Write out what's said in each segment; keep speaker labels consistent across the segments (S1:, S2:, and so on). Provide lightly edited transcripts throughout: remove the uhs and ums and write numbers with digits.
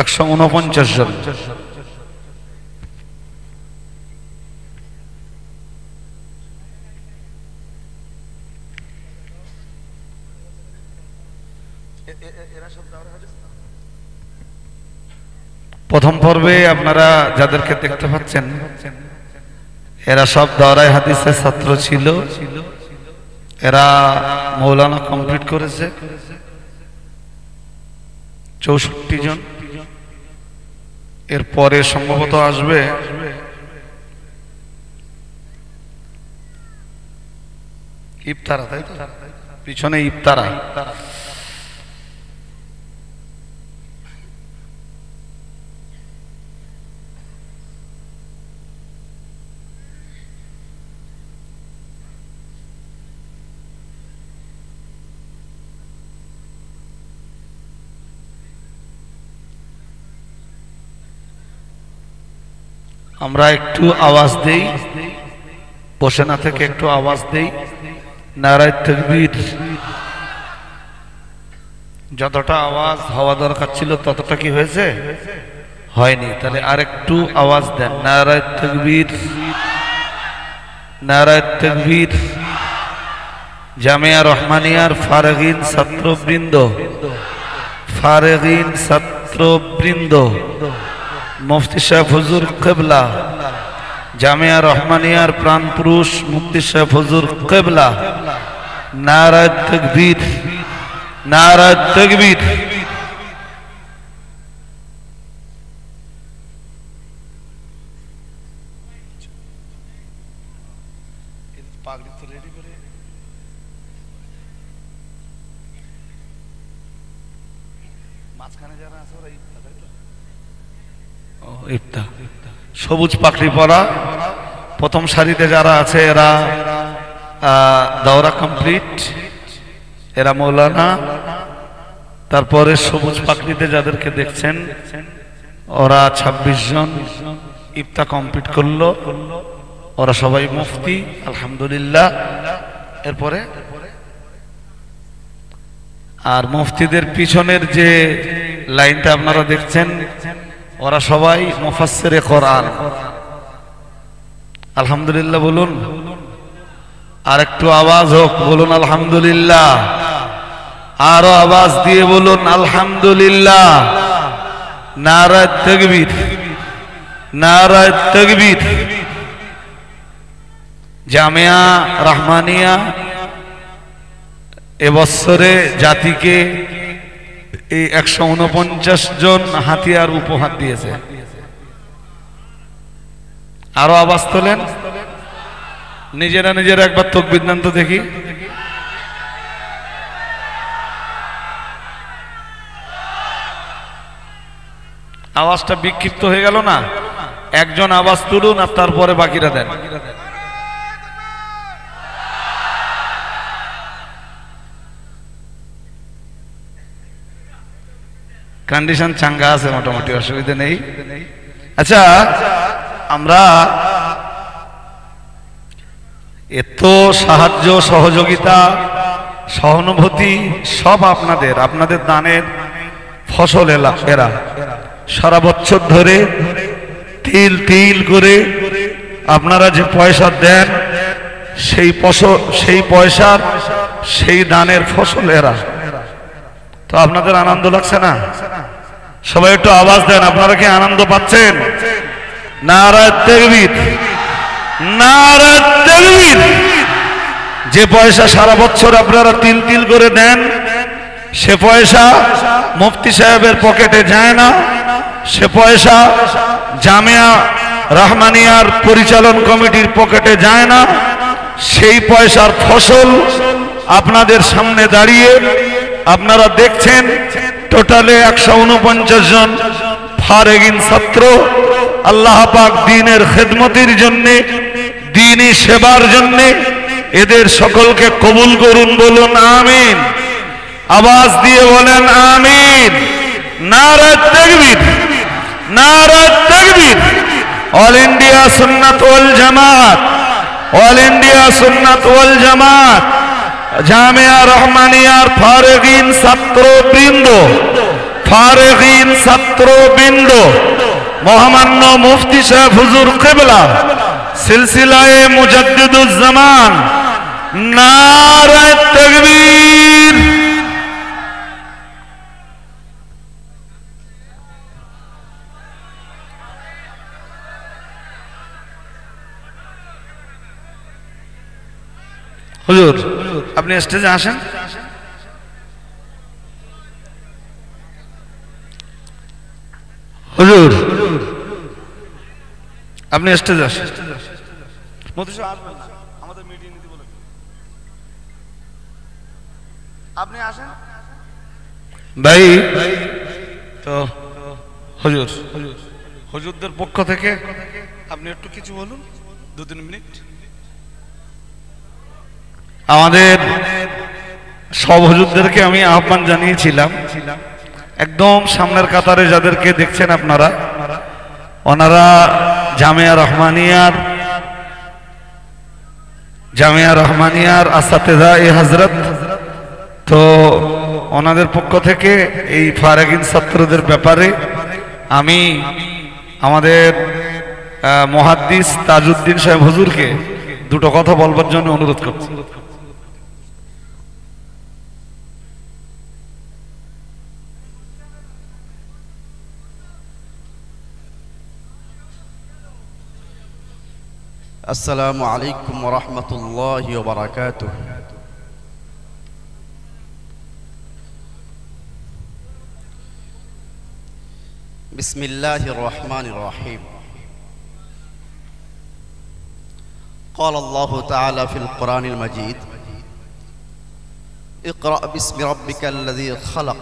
S1: 149 জন। প্রথম পর্বে আপনারা যাদেরকে দেখতে পাচ্ছেন এরা সব দাওরায়ে হাদিসের ছাত্র ছিল। এরা মৌলানা কমপ্লিট করেছে 64 জন। এরপরে সম্ভবত আসবে ইফতারা, তাই তো পিছনে ইফতারা। আমরা একটু আওয়াজ দেই, বসে না থেকে একটু আওয়াজ দেই। নারায়ে তাকবীর। যতটা আওয়াজ হওয়া দরকার ছিল ততটা কি হয়েছে? হয়নি। তাহলে আরেকটু আওয়াজ দেন। নারায়ে তাকবীর, নারায়ে তাকবীর। জামিয়া রহমানিয়ার ফারেগিন ছাত্রবৃন্দ, ফারেগিন ছাত্রবৃন্দ, মুফতি সাহেব হুজুর কিবলা, জামিয়া রহমানিয়ার প্রাণপুরুষ মুফতি সাহেব হুজুর কিবলা, নারায়ে তাকবীর, নারায়ে তাকবীর। সবুজ পাগড়ি পরা প্রথম সারিতে যারা আছে এরা দাওরা কমপ্লিট, এরা মৌলানা। তারপরে সবুজ পাগড়িতে যাদেরকে দেখছেন ওরা 26 জন ইফতা কমপ্লিট করলো। ওরা সবাই মুফতি, আলহামদুলিল্লাহ। এরপরে আর মুফতিদের পিছনের যে লাইনটা আপনারা দেখছেন ওরা সবাই মুফাসসিরে কোরআন, আলহামদুলিল্লাহ বলুন। আর একটু আওয়াজ হোক, বলুন আলহামদুলিল্লাহ। আরো আওয়াজ দিয়ে বলুন আলহামদুলিল্লাহ। নারায়ে তাকবীর, নারায়ে তাকবীর। জামিয়া রহমানিয়া এবছরে জাতিকে এই 149 জন হাতিয়ার উপহার দিয়েছে। আরো আওয়াজ তোলেন, নিজেরা নিজেরা একবার তাকবীর দেন তো দেখি। আওয়াজটা বিক্ষিপ্ত হয়ে গেল না? একজন আওয়াজ তুলুন আর তারপরে বাকিরা দেন। কন্ডিশন চাঙ্গা আছে মোটামুটি, অসুবিধা নেই। আচ্ছা, আমরা এত সাহায্য সহযোগিতা সহানুভূতি সব আপনাদের, আপনাদের দানের ফসল এরা সারা বছর ধরে তিল তিল করে আপনারা যে পয়সা দেন সেই পয়সার সেই দানের ফসল এরা। তো আপনাদের আনন্দ লাগছে না? সবাই একটু আওয়াজ দেন, আপনারা কি আনন্দ পাচ্ছেন? নারায়ে তাকবীর, নারায়ে তাকবীর। যে পয়সা সারা বছর আপনারা তিল তিল করে দেন সে পয়সা মুফতি সাহেবের পকেটে যায় না, সে পয়সা জামিয়া রহমানিয়ার পরিচালন কমিটির পকেটে যায় না। সেই পয়সার ফসল আপনাদের সামনে দাঁড়িয়ে আপনারা দেখছেন। টোটালে 149 জন ফারেগিন ছাত্র আল্লাহ পাক দ্বীনের খেদমতের জন্য, দ্বীনি সেবার জন্য এদের সকলকে কবুল করুন, বলুন আমিন। আওয়াজ দিয়ে বলেন আমিন। নারায়ে তাকবীর, নারায়ে তাকবীর। অল ইন্ডিয়া সুন্নাত ওয়াল জামাত, অল ইন্ডিয়া সুন্নাত ওয়াল জামাত, জামিয়া রহমানিয়ার ফারেগিন ছাত্রবৃন্দ, ফারেগিন ছাত্রবৃন্দ, মহামান্য মুফতি সাহেব হুজুর কিবলা সিলসিলায়ে মুজাদ্দিদুজ জামান, নারে তাকবীর। হুজুর আপনি স্টেজে আসেন। হুজুর আপনি স্টেজে আসেন। আমাদের মিটিং নিতে বলে আপনি আসেন ভাই। তো হুজুর হুজুরদের পক্ষ থেকে আপনি একটু কিছু বলুন, 2-3 মিনিট। আমাদের সব হুজুরদেরকে আমি আহ্বান জানিয়েছিলাম, একদম সামনের কাতারে যাদেরকে দেখছেন আপনারা, ওনারা জামিয়া রহমানিয়ার আসাতেজায়ে হযরত। তো ওনাদের পক্ষ থেকে এই ফারেগিন ছাত্রদের ব্যাপারে আমি আমাদের মুহাদ্দিস তাজউদ্দিন সাহেব হুজুরকে দুটো কথা বলবার জন্য অনুরোধ করছি।
S2: السلام عليكم ورحمة الله وبركاته. بسم الله الرحمن الرحيم. قال الله تعالى في القرآن المجيد: اقرأ باسم ربك الذي خلق.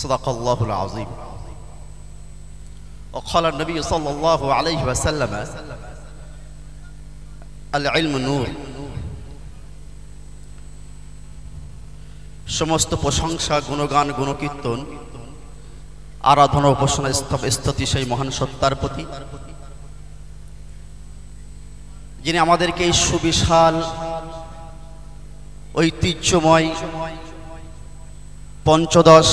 S2: صدق الله العظيم. وقال النبي صلى الله عليه وسلم: العلم نور. সমস্ত প্রশংসা, গুণগান, গুণকীর্তন, আরাধনা, উপাসনা, স্তুতি সেই মহান সত্তার প্রতি, যিনি আমাদেরকে এই সুবিশাল ঐতিহ্যময় পঞ্চদশ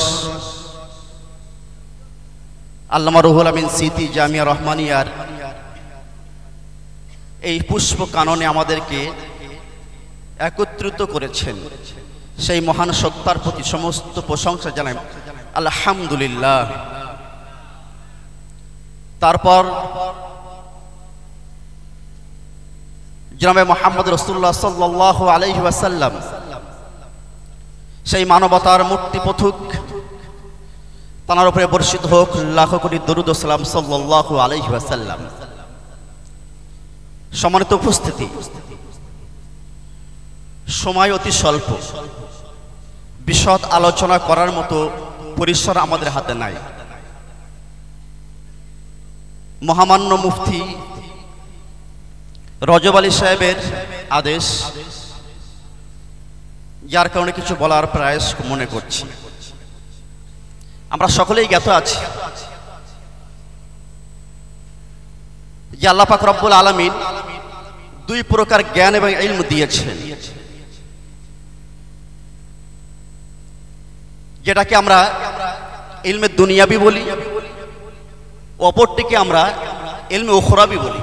S2: আল্লামা রুহুল আমিন স্মৃতি জামিয়া রহমানিয়ার এই পুষ্প কাননে আমাদেরকে একত্রিত করেছেন, সেই মহান সত্তার প্রতি সমস্ত প্রশংসা জানাই আলহামদুলিল্লাহ। তারপর জনাবে মুহাম্মদ রাসূলুল্লাহ সাল্লাল্লাহু আলাইহি ওয়াসাল্লাম, সেই মানবতার মুক্তি পথুক, তার উপরে বর্ষিত হোক লাখো কোটি দরুদ ও সালাম সাল্লাল্লাহু আলাইহি ওয়াসাল্লাম। সম্মানিত উপস্থিতি, সময় অতি স্বল্প, বিশদ আলোচনা করার মতো পরিসর আমাদের হাতে নাই। মহামান্য মুফতি রজব আলী সাহেবের আদেশ, যার কারণে কিছু বলার প্রয়াস মনে করছি। আমরা সকলেই জ্ঞাত আছি যে আল্লাহ পাক রব্বুল আলামিন দুই প্রকার জ্ঞান এবং ইলম দিয়েছেন, যেটাকে আমরা ইলমে দুনিয়াবি বলি, অপরটিকে আমরা ইলমে উখরাবি বলি।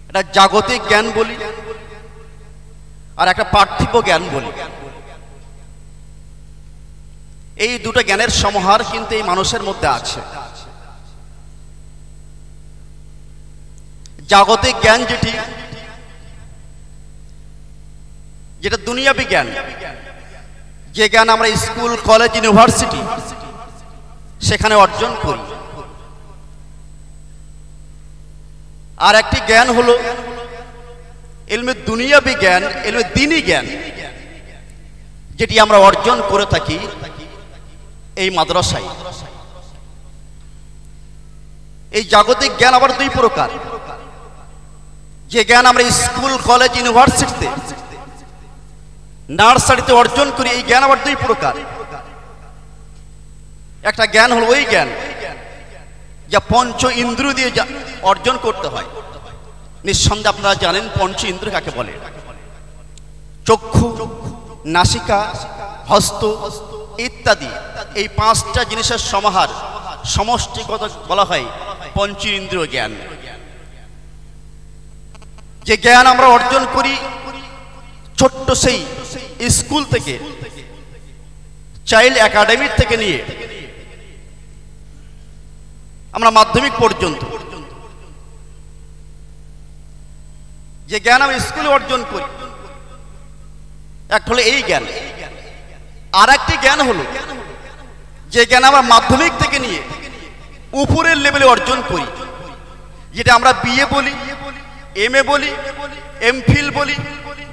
S2: এটা জাগতিক জ্ঞান বলি আর একটা পার্থিব জ্ঞান বলি। এই দুটো জ্ঞানের সমাহার কিন্তু এই মানুষের মধ্যে আছে। জাগতিক জ্ঞান যেটা দুনিয়াবি জ্ঞান, যে জ্ঞান আমরা স্কুল, কলেজ, ইউনিভার্সিটি সেখানে অর্জন করি। আর একটি জ্ঞান হলো ইলমে দুনিয়াবি জ্ঞান, ইলমে দ্বীনি জ্ঞান, যেটি আমরা অর্জন করে থাকি এই মাদ্রাসায়। এই জাগতিক জ্ঞান আবার দুই প্রকার। যে জ্ঞান আমরা স্কুল, কলেজ, ইউনিভার্সিটিতে, নার্সারিতে অর্জন করি, এই জ্ঞান আবার দুই প্রকার। একটা জ্ঞান হলো ওই জ্ঞান যা পঞ্চ ইন্দ্রিয় দিয়ে অর্জন করতে হয়। নিঃসন্দেহে আপনারা জানেন পঞ্চ ইন্দ্রিয় কাকে বলে। চক্ষু, নাসিকা, হস্ত, ইত্যাদি, এই পাঁচটা জিনিসের সমাহার, সমষ্টি কথা বলা হয় পঞ্চেন্দ্রিয় জ্ঞান। যে জ্ঞান আমরা অর্জন করি ছোট্ট সেই স্কুল থেকে, চাইল্ড একাডেমি থেকে নিয়ে আমরা মাধ্যমিক পর্যন্ত, যে জ্ঞান আমি স্কুলে অর্জন করি, একটা হলো এই জ্ঞান। আর একটি জ্ঞান হলো যে জ্ঞান আমরা মাধ্যমিক থেকে নিয়ে উপরের লেভেলে অর্জন করি, যেটা আমরা বিএ বলি, এমএ বলি, এমফিল বলি,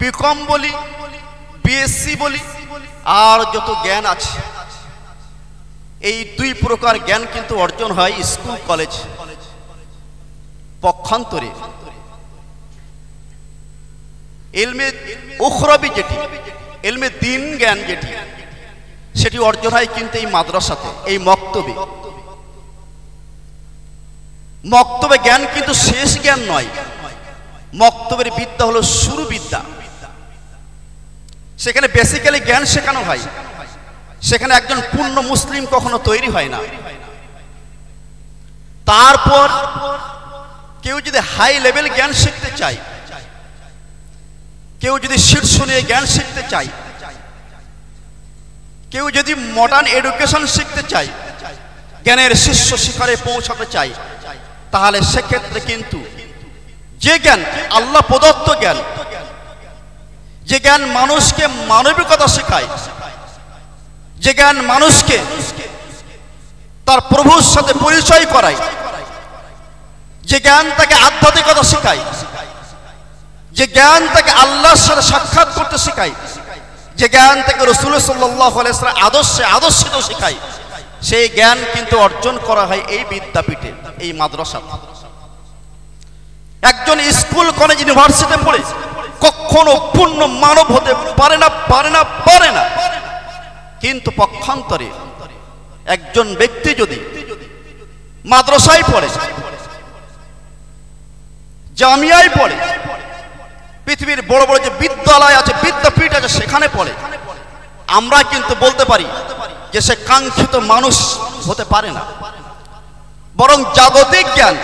S2: বিকম বলি, বিএসসি বলি, আর যত জ্ঞান আছে, এই দুই প্রকার জ্ঞান কিন্তু অর্জন হয় স্কুল কলেজ। পক্ষান্তরে ইলমে উখরাবি যেটি, ইলমে দ্বীন জ্ঞান যেটি, সেটি অর্জন হয় কিন্তু এই মাদ্রাসাতে, এই মক্তবে। মক্তবে জ্ঞান কিন্তু শেষ জ্ঞান নয়, মক্তবের বিদ্যা হলো শুরু বিদ্যা। সেখানে বেসিক্যালি জ্ঞান শেখানো হয়, সেখানে একজন পূর্ণ মুসলিম কখনো তৈরি হয় না। তারপর কেউ যদি হাই লেভেল জ্ঞান শিখতে চায়, কেউ যদি শীর্ষণীয় জ্ঞান শিখতে চায়, কেউ যদি মডার্ন এডুকেশন শিখতে চায়, জ্ঞানের শীর্ষ শিখরে পৌঁছাতে চায়, তাহলে সেক্ষেত্রে কিন্তু যে জ্ঞান আল্লাহ প্রদত্ত জ্ঞান, যে জ্ঞান মানুষকে মানবিকতা শেখায়, যে জ্ঞান মানুষকে তার প্রভুর সাথে পরিচয় করায়, যে জ্ঞান তাকে আধ্যাত্মিকতা শেখায়, যে জ্ঞান তাকে আল্লাহর সাথে সাক্ষাৎ করতে শেখায়, যে জ্ঞান তাকে রাসূল সাল্লাল্লাহু আলাইহি ওয়াসাল্লাম আদর্শিত শেখায়, সেই জ্ঞান কিন্তু অর্জন করা হয় এই বিদ্যাপীঠে, এই মাদ্রাসাতে। একজন স্কুল কলেজ ইউনিভার্সিটি পড়ে কখনো পূর্ণ মানব হতে পারে না, পারে না, পারে না। কিন্তু পক্ষান্তরে একজন ব্যক্তি যদি মাদ্রাসায় পড়ে, জামিয়ায় পড়ে, পৃথিবীর বড় বড় যে বিদ্যালয় আছে, বিদ্যাপীঠ আছে, সেখানে পড়ে, আমরা কিন্তু বলতে পারি যে সে কাঙ্ক্ষিত মানুষ হতে পারে না। বরং জাগতিক জ্ঞান,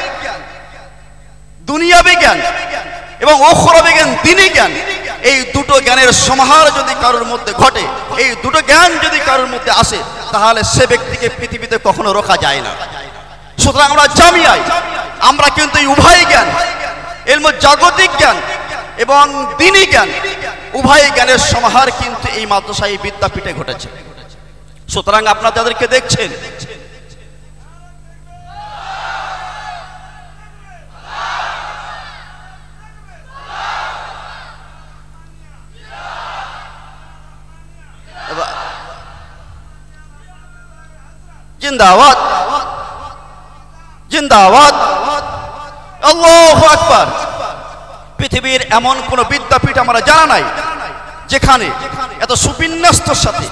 S2: দুনিয়াবী জ্ঞান এবং উখরাবী জ্ঞান, দ্বীনি জ্ঞান, এই দুটো জ্ঞানের সমাহার যদি কারোর মধ্যে ঘটে, এই দুটো জ্ঞান যদি কারোর মধ্যে আসে, তাহলে সে ব্যক্তিকে পৃথিবীতে কখনো রোকা যায় না। সুতরাং আমরা জামিয়ায় আমরা কিন্তু এই উভয় জ্ঞান, ইলমে জাগতিক জ্ঞান এবং দ্বীনি জ্ঞান, উভয় জ্ঞানের সমাহার কিন্তু এই মাদ্রাসায়, এই বিদ্যাপীঠে ঘটেছে। সুতরাং আপনারা যাদেরকে দেখছেন, জিন্দাবাদ, জিন্দাবাদ, আল্লাহু আকবার। পৃথিবীর এমন কোন বিদ্যাপীঠ আমরা জানা নাই যেখানে এত সুবিন্যস্তর সাথে,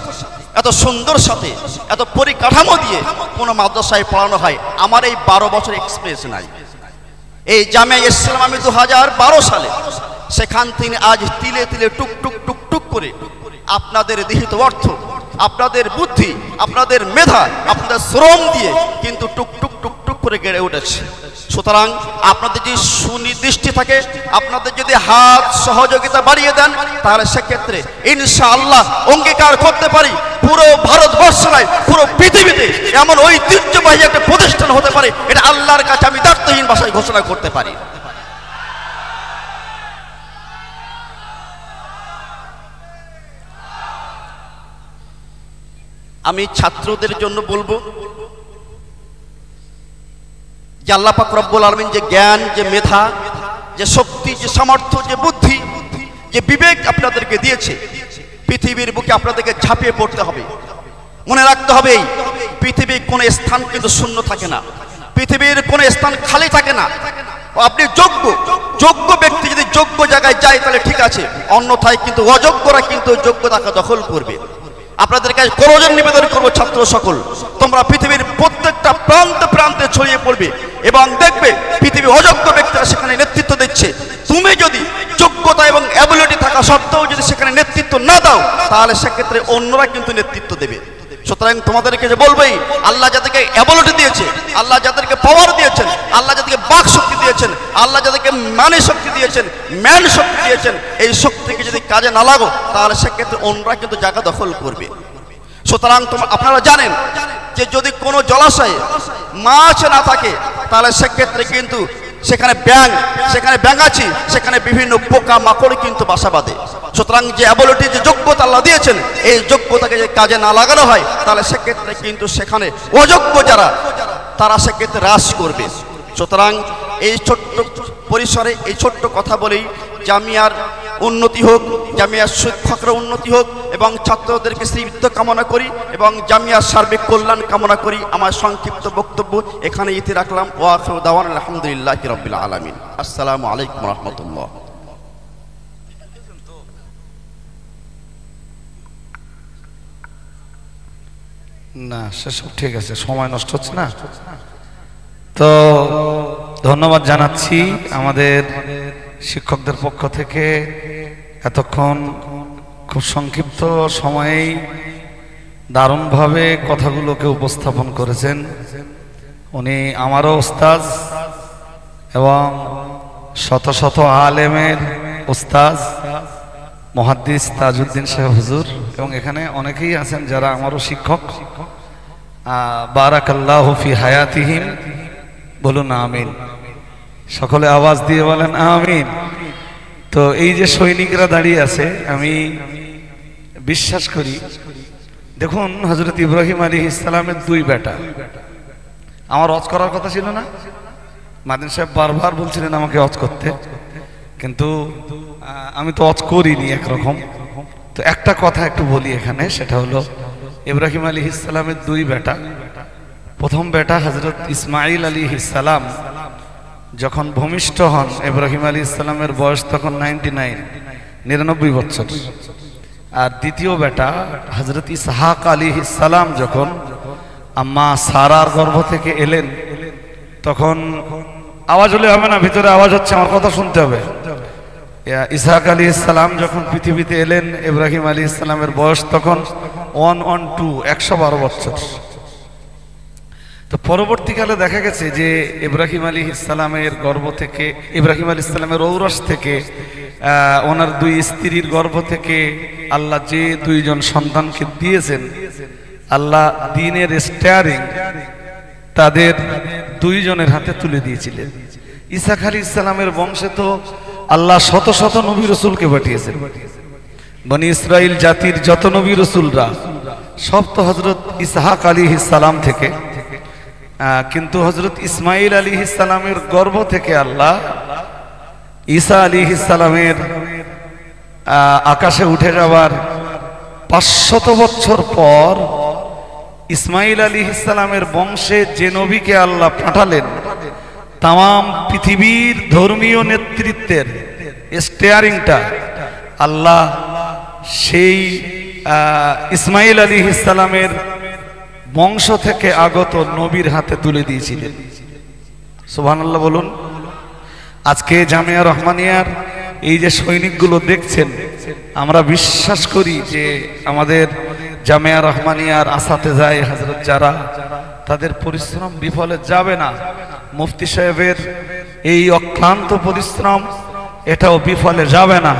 S2: এত সুন্দর সাথে, এত পরিকাঠামো দিয়ে কোন মাদ্রাসায় পড়ানো হয়। আমার এই 12 বছর এক্সপিরিয়েন্স নাই। এই জামিয়া ইসলাম আমি 2012 সালে, সেখান থেকে আজ তিলে তিলে টুক টুক টুক টুক করে আপনাদের নিহিত অর্থ, আপনাদের বুদ্ধি, আপনাদের মেধা, আপনাদের শ্রম দিয়ে কিন্তু টুক টুক টুক টুক করে গড়ে উঠেছে। সুতরাং আপনাদের যদি সুনির্দিষ্ট থাকে, আপনাদের যদি হাত সহযোগিতা বাড়িয়ে দেন, তাহলে সেক্ষেত্রে ইনশাআল্লাহ অঙ্গীকার করতে পারি পুরো ভারতবর্ষ নয়, পুরো পৃথিবীতে এমন ঐতিহ্যবাহী একটা প্রতিষ্ঠান হতে পারে, এটা আল্লাহর কাছে আমি দায়িত্বহীন ভাষায় ঘোষণা করতে পারি। আমি ছাত্রদের জন্য বলবো যে আল্লাহ পাক রব্বুল আলামিন যে জ্ঞান, যে মেধা, যে শক্তি, যে সামর্থ্য, যে বুদ্ধি, যে বিবেক আপনাদেরকে দিয়েছে, পৃথিবীর বুকে আপনাদেরকে ঝাঁপিয়ে পড়তে হবে। মনে রাখতে হবে পৃথিবীর কোনো স্থান কিন্তু শূন্য থাকে না, পৃথিবীর কোনো স্থান খালি থাকে না। আপনি যোগ্য ব্যক্তি যদি যোগ্য জায়গায় যায় তাহলে ঠিক আছে, অন্যথায় কিন্তু অযোগ্যরা কিন্তু যোগ্যতাকে দখল করবে। আপনাদের কাছে করজোড়ে নিবেদন করবো, ছাত্র সকল, তোমরা পৃথিবীর প্রত্যেকটা প্রান্তে প্রান্তে ছড়িয়ে পড়বে এবং দেখবে পৃথিবীর অযোগ্য ব্যক্তিরা সেখানে নেতৃত্ব দিচ্ছে। তুমি যদি যোগ্যতা এবং অ্যাবিলিটি থাকা সত্ত্বেও যদি সেখানে নেতৃত্ব না দাও, তাহলে সেক্ষেত্রে অন্যরা কিন্তু নেতৃত্ব দেবে। সুতরাং তোমাদেরকে যে বলবেই, আল্লাহ যাদেরকে অ্যাবিলিটি দিয়েছে, আল্লাহ যাদেরকে পাওয়ার দিয়েছেন, আল্লাহ যাদেরকে বাক শক্তি দিয়েছেন, আল্লাহ যাদেরকে মানে শক্তি দিয়েছেন, ম্যান শক্তি দিয়েছেন, এই শক্তিকে যদি কাজে না লাগো তাহলে সেক্ষেত্রে অন্যরা কিন্তু জায়গা দখল করবে। সুতরাং আপনারা জানেন যে যদি কোনো জলাশয়ে মাছ না থাকে তাহলে সেক্ষেত্রে কিন্তু সেখানে ব্যাঙ, সেখানে ব্যাঙাচি, সেখানে বিভিন্ন পোকা মাকড় কিন্তু বাসা বাঁধে। সুতরাং যে অ্যাবিলিটি, যে যোগ্যতা আল্লাহ দিয়েছেন, এই যোগ্যতাকে যে কাজে না লাগানো হয় তাহলে সেক্ষেত্রে কিন্তু সেখানে অযোগ্য যারা তারা সেক্ষেত্রে হ্রাস করবে। সুতরাং এই ছোট্ট পরিসরে এই ছোট্ট কথা বলেই জামিয়ার উন্নতি হোক, জামিয়ার শিক্ষকরা উন্নতি হোক এবং ছাত্রদেরকে শ্রীবৃদ্ধ কামনা করি এবং জামিয়ার সার্বিক কল্যাণ কামনা করি। আমার সংক্ষিপ্ত বক্তব্য এখানে ইতি রাখলাম। ওয়া আখিরু দাওয়ানা আলহামদুলিল্লাহি রাব্বিল আলামিন। আসসালামু আলাইকুম ওয়া রাহমাতুল্লাহ।
S1: না, সেসব ঠিক আছে, সময় নষ্ট হচ্ছে না। তো ধন্যবাদ জানাচ্ছি আমাদের শিক্ষকদের পক্ষ থেকে। এতক্ষণ খুব সংক্ষিপ্ত সময়েই দারুণভাবে কথাগুলোকে উপস্থাপন করেছেন। উনি আমারও ওস্তাদ এবং শত শত আলেমের ওস্তাদ মুহাদ্দিস তাজউদ্দিন সাহেব হুজুর, এবং এখানে অনেকেই আছেন যারা আমারও শিক্ষক। বারাকাল্লাহু ফি হায়াতিহিম, বলুন আমিন। সকলে আওয়াজ দিয়ে বলেন আমিন। তো এই যে সৈনিকরা দাঁড়িয়ে আছে, আমি বিশ্বাস করি, দেখুন হযরত ইব্রাহিম আলাইহিস সালামের দুই বেটা। আমার ওয়াজ করার কথা ছিল না, মাদিন সাহেব বারবার বলছিলেন আমাকে ওয়াজ করতে, কিন্তু আমি তো ওয়াজ করিনি একরকম। তো একটা কথা একটু বলি এখানে, সেটা হলো ইব্রাহিম আলাইহিস সালামের দুই বেটা। প্রথম বেটা হযরত ইসমাঈল আলাইহিস সালাম যখন ভূমিষ্ঠ হন, ইব্রাহিম আলাইহিস সালামের বয়স তখন 99 বছর। আর দ্বিতীয় বেটা হযরত ইসহাক আলাইহিস সালাম যখন আম্মা সারার গর্ভ থেকে এলেন, তখন আওয়াজ হলে হবে না, ভিতরে আওয়াজ হচ্ছে, আমার কথা শুনতে হবে। ইসহাক আলাইহিস সালাম যখন পৃথিবীতে এলেন, ইব্রাহিম আলাইহিস সালামের বয়স তখন 112 বছর। তো পরবর্তীকালে দেখা গেছে যে ইব্রাহিম আলাইহিস সালামের গর্ভ থেকে, ইব্রাহিম আলাইহিস সালামের ঔরস থেকে, ওনার দুই স্ত্রীর গর্ভ থেকে আল্লাহ যে দুইজন সন্তানকে দিয়েছেন, আল্লাহ দ্বীনের স্টিয়ারিং তাদের দুইজনের হাতে তুলে দিয়েছিলেন। ইসহাক আলাইহিস সালামের বংশে তো আল্লাহ শত শত নবী রাসূলকে পাঠিয়েছেন। বনি ইসরাইল জাতির যত নবী রাসূলরা সব তো হযরত ইসহাক আলাইহিস সালাম থেকে, কিন্তু হযরত ইসমাঈল আলাইহিস সালামের গর্ভ থেকে আল্লাহ ঈসা আলাইহিস সালামের আকাশে উঠে যাওয়ার 500 বছর পর ইসমাঈল আলাইহিস সালামের বংশে যে নবীকে আল্লাহ পাঠালেন, তাম পৃথিবীর ধর্মীয় নেতৃত্বের স্টিয়ারিংটা আল্লাহ সেই ইসমাঈল আলাইহিস সালামের বংশ থেকে আগত নবীর হাতে তুলে দিয়েছিলেন। সুবহানাল্লাহ বলুন। আজকে জামিয়া রহমানিয়ার এই যে সৈনিকগুলো দেখছেন, আমরা বিশ্বাস করি যে আমাদের জামিয়া রহমানিয়ার আসাতেজায়ে হযরত যারা, তাদের পরিশ্রম বিফলে যাবে না। মুফতি সাহেবের এই অক্লান্ত পরিশ্রম এটাও বিফলে যাবে না।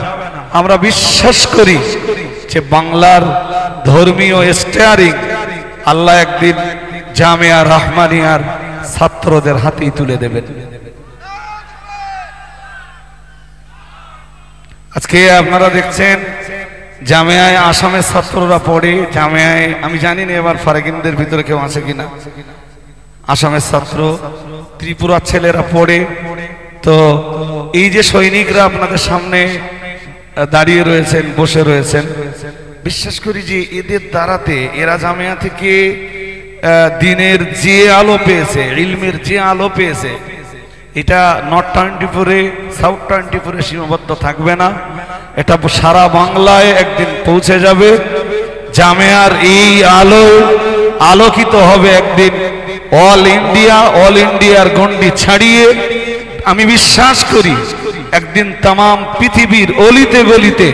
S1: আমরা বিশ্বাস করি যে বাংলার ধর্মীয় স্টিয়ারিং আল্লাহ একদিন জামিয়া রহমানিয়ার ছাত্রদের হাতেই তুলে দেবেন। আজকে আপনারা দেখছেন জামিয়ায় আসামের ছাত্ররা পড়ে, জামিয়ায় আমি জানি না এবার ফারাকিনদের ভিতরে কেউ আছে কিনা, আসামের ছাত্র, ত্রিপুরার ছেলেরা পড়ে। তো এই যে সৈনিকরা আপনাদের সামনে দাঁড়িয়ে রয়েছেন, বসে রয়েছেন, বিশ্বাস করি যে এদের দ্বারাতে এরা জামিয়া থেকে দিনের যে আলো পেয়েছে, ইলমের যে আলো পেয়েছে, এটা নর্থ 24-এ, সাউথ 24-এ সীমাবদ্ধ থাকবে না। এটা সারা বাংলায় একদিন পৌঁছে যাবে। জামিয়ার এই আলো আলোকিত হবে একদিন অল ইন্ডিয়ার গণ্ডি ছাড়িয়ে। আমি বিশ্বাস করি একদিন তাম পৃথিবীর অলিতে গলিতে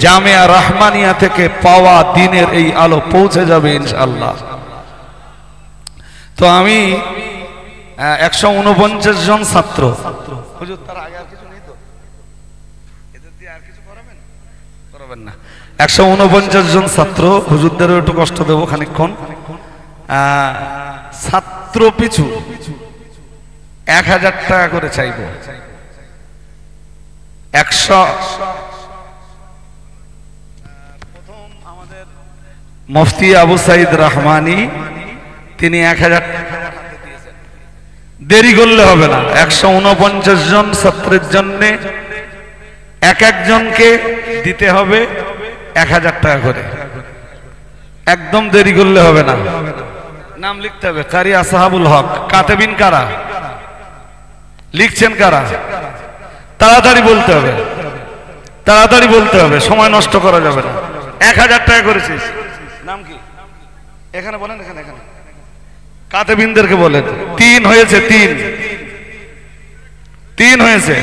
S1: জামিয়া রহমানিয়া থেকে পাওয়া দিনের এই আলো পৌঁছে যাবে ইনশাআল্লাহ। তো আমি 149 জন ছাত্র, হুজুর তার আগে আর কিছু নেই তো, এদের দিয়ে আর কিছু করাবেন না। 149 জন ছাত্র, হুজুরদেরও একটু কষ্ট দেবো খানিকক্ষণ। ছাত্র পিছু 1000 টাকা করে চাইব। 100 প্রথম আমাদের মুফতি আবু সাইদ রহমানি, তিনি 1000 টাকা হাতে দিয়েছেন। দেরি করলে হবে না। 149 জন ছাত্রের জন্য এক একজনকে দিতে হবে 1000 টাকা করে। একদম দেরি করলে হবে না। নাম লিখতে হবে। কারি আসহাবুল হক। কাতেবিন কারা? লিখছেন কারা? তাড়াতাড়ি বলতে হবে, তাড়াতাড়ি বলতে হবে, সময় নষ্ট করা যাবে না। 1000 টাকা করেছিস। নাম কি? এখানে বলেন, এখানে এখানে কাতেবিনদেরকে বলেন। 3 হয়েছে, 3 হয়েছে।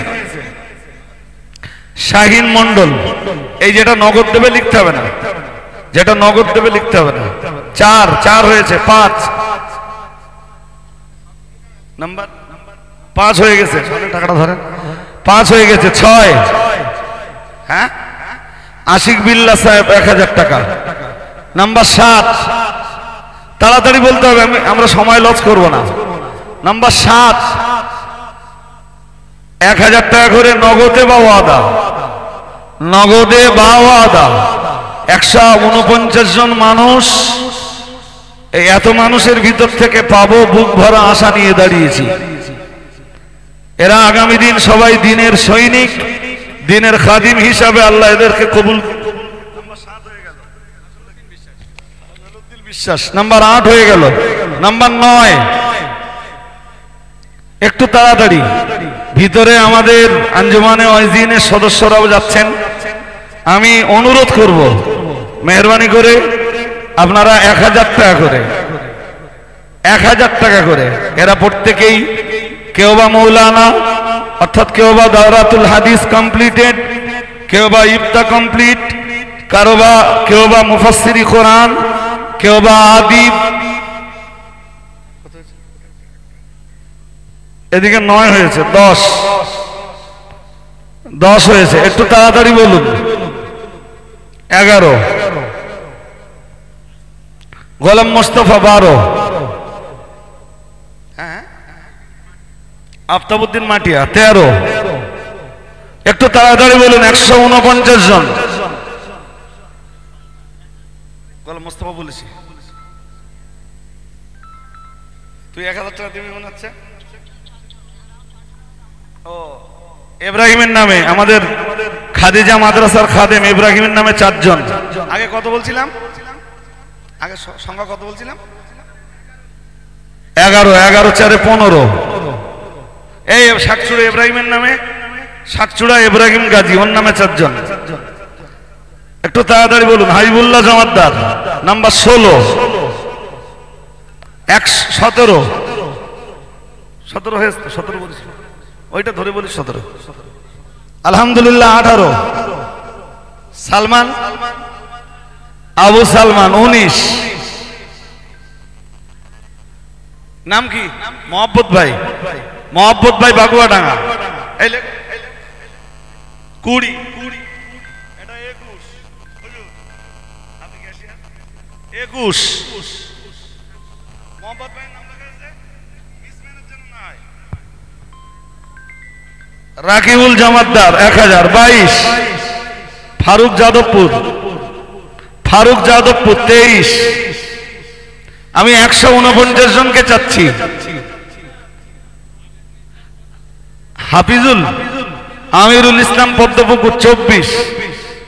S1: শাহিন মন্ডল, এই যেটা নগদ দেবে লিখতে হবে না, যেটা নগদ দেবে লিখতে হবে না। 4 হয়েছে। 5 নাম্বার 5 হয়ে গেছে। টাকাটা ধরেন। 5 হয়ে গেছে। 6, হ্যাঁ, আশিক বিল্লাহ সাহেব 1000 টাকা। নাম্বার 7, তাড়াতাড়ি বলতে হবে, আমরা সময় লস করব না। নাম্বার 7, 1000 টাকা করে নগদে বা ওয়াদা, নগদে বা ওয়াদা। 149 জন মানুষ, এই এত মানুষের ভিতর থেকে পাবো বুক ভরা আশা নিয়ে দাঁড়িয়েছি। এরা আগামী দিন সবাই দিনের সৈনিক, দিনের খাদিম হিসাবে আল্লাহ এদেরকে কবুল। বিশ্বাস। নাম্বার 8 হয়ে গেল। নাম্বার 9, একটু তাড়াতাড়ি। ভিতরে আমাদের আঞ্জুমানে ওয়াইজিনের সদস্যরাও যাচ্ছেন। আমি অনুরোধ করব, মেহরবানি করে আপনারা 1000 টাকা করে, 1000 টাকা করে। এরা প্রত্যেকেই কেউ বা মৌলানা, অর্থাৎ কেউ বা দাওরাতুল হাদিস কমপ্লিটেড, কেউ বা ইফতা কমপ্লিট, কেউ বা মুফাসসিরি কোরআন, কেউ বা আদিব। এদিকে 9 হয়েছে। 10 হয়েছে। একটু তাড়াতাড়ি বলুন। 11, গোলাম মোস্তফা 12, আফতাবউদ্দিন মাটিয়া 13। একটু তাড়াতাড়ি বলুন। 149 জন। গোলাম মোস্তফা বলেছি। তুই 1000 টাকা দিবি মনে হচ্ছে। ও, ইব্রাহিমের নামে, আমাদের খাদিজা মাদ্রাসার খাদেম ইব্রাহিমের নামে 4 জন। আগে কত বলছিলাম? আগে সংখ্যা কত বলছিলাম? 11, 4 15। এই শাকচুড়া ইব্রাহিমের নামে, শাকচুড়া ইব্রাহিম গাজী, ওর নামে 4 জন। একটু তাড়াতাড়ি বলুন। হাবিবুল্লাহ জমাদ্দার নাম্বার 16, 17 হয়েছে। 17 বলিস, ওইটা ধরে বলিস। 17। আলহামদুলিল্লাহ 18। সালমান, আবু সালমান 19। নাম কি? মোহাম্মদ ভাই, মোহাম্মদ ভাই বাগুয়াডাঙ্গা। 20। এটা 21। 21 মোহাম্মদ ভাইয়ের নাম লেখা আছে, মিসম্যানের জন্য নাই। রাকিবুল জামাতদার 1000। 22 ফারুক যাদবপুর, 23। আমি 149 জনকে চাচ্ছি। হাফিজুল আমিরুল ইসলাম পদ্মপুকুর 24।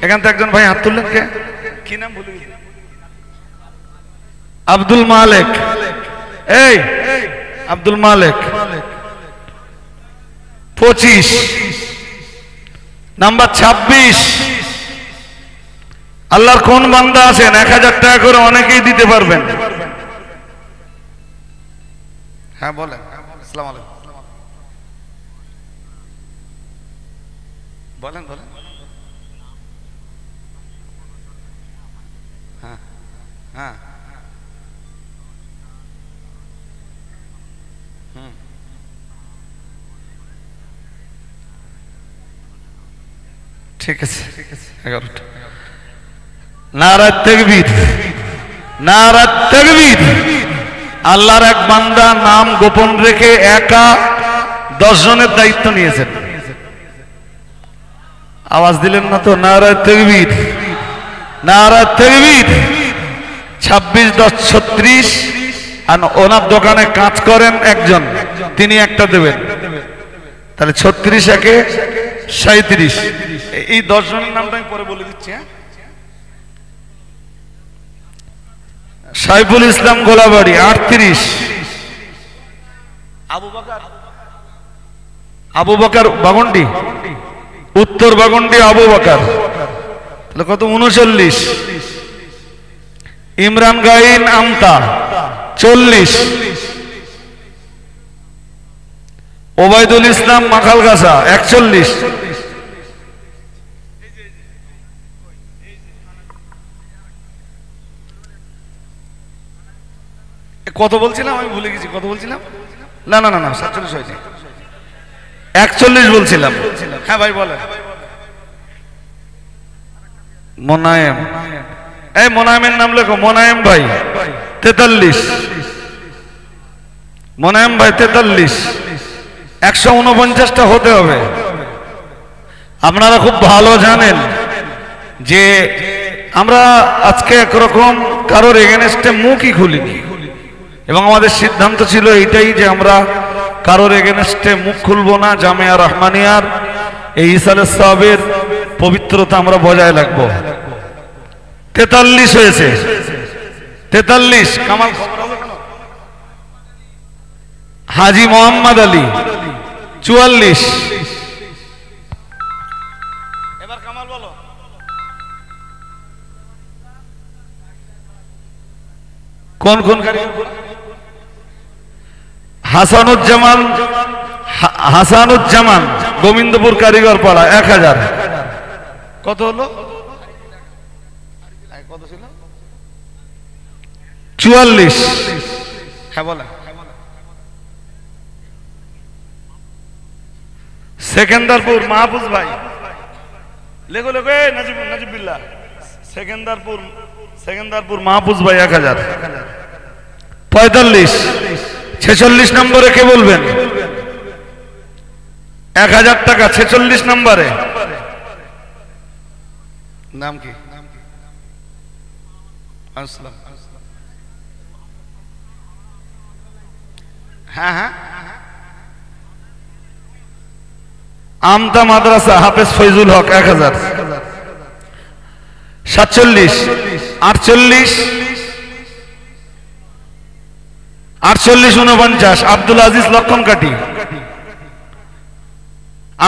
S1: এখান থেকে একজন ভাই হাত তুললেন, কে? কি নাম ভুলে গেছি? আব্দুল মালেক। এই আব্দুল মালেক 25। নাম্বার 26। আল্লাহর কোন বান্দা আছেন 1000 টাকা করে অনেকেই দিতে পারবেন? হ্যাঁ বলেন। আসসালামু আলাইকুম। বলেন। হ্যাঁ ঠিক আছে 11টা। নারায়ে তাকবীর, নারায়ে তাকবীর। আল্লাহর এক বান্দা নাম গোপন রেখে একা 10 জনের দায়িত্ব নিয়েছেন। আওয়াজ দিলেন না তো? নারায়ে তাকবীর, নারায়ে তাকবীর। 26-10-36। আর ওনার দোকানে কাজ করেন একজন, তিনি একটা দেবেন, তাহলে 36 একে 37। এই 10 জনের নামটা আমি পরে বলে দিচ্ছি। হ্যাঁ, সাইফুল ইসলাম গোলাবাড়ি 38। আবু বকর বাগন্ডি, উত্তর বাগন্ডি আবু বকর, তাহলে কত? 39। ইমরান গাইন আমতা 40। ওবায়দুল ইসলাম মাখালগাছা 41। কত বলছিলাম আমি ভুলে গেছি, কত বলছিলাম? না না না না 47 হয়নি, 41 বলছিলাম। হ্যাঁ ভাই বলেন। মোনায়েম, এই মোনায়েমের নাম লেখো, মোনায়েম ভাই 43। মোনায়েম ভাই 43। 149টা হতে হবে। আপনারা খুব ভালো জানেন যে আমরা আজকে একরকম কারোর এগেনস্টে মুখই খুলিনি, এবং আমাদের সিদ্ধান্ত ছিল এইটাই যে আমরা কারোর এগেনস্টে মুখ খুলবো না। জামিয়া রহমানিয়ার এই ইসালে সাহেবের পবিত্রতা আমরা বজায় রাখবো। 43 হয়েছে, 43। কামাল হাজি মোহাম্মদ আলী 44। এবার কামাল বলো। কোন কোন কারিগর? হাসানুজ্জামান, হাসানুজ্জামান গোবিন্দপুর কারিগর পাড়া 1000। কত হলো? কত ছিল? 44। হ্যাঁ বলেন। সেকেন্দারপুর মাহফুজ ভাই, লেখো লেখো, নাজিব বিল্লাহ। সেকেন্দারপুর মাহফুজ ভাই 1000। 45। 46 নম্বরে কে বলবেন? 1000 টাকা 46 নম্বরে। নাম কি? আসসালাম। হ্যাঁ হ্যাঁ, আমতা মাদ্রাসা হাফেজ ফৈজুল হক 1000। 47। 48। 49 আব্দুল আজিজ লক্ষণকাঠি,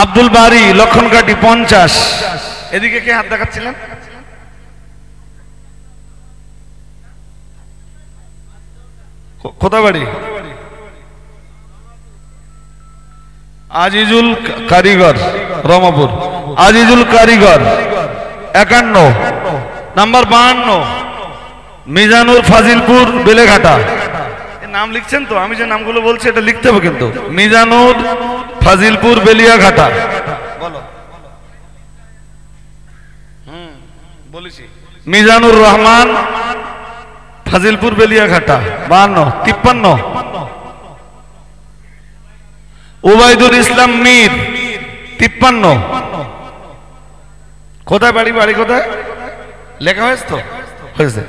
S1: আব্দুল বারি লক্ষণকাঠি 50। এদিকে কে হাত দেখাচ্ছিলেন? কোথা বাড়ি? আজিজুল কারিগর রমাপুর, আজিজুল কারিগর 51 নাম্বার 52। মিজানুর ফাজিলপুর বেলেঘাটা। নাম লিখছেন তো? আমি যে নামগুলো বলছি এটা লিখতে হবে কিন্তু। মিজানুর ফাজিলপুর বেলিয়াঘাটা। বলো। বলেছি। মিজানুর রহমান ফাজিলপুর বেলিয়াঘাটা 52। 53। ওবায়দুল ইসলাম মীর 53। কোথায় বাড়ি? বাড়ি কোথায় লেখা হয়েছে তো? হয়েছে।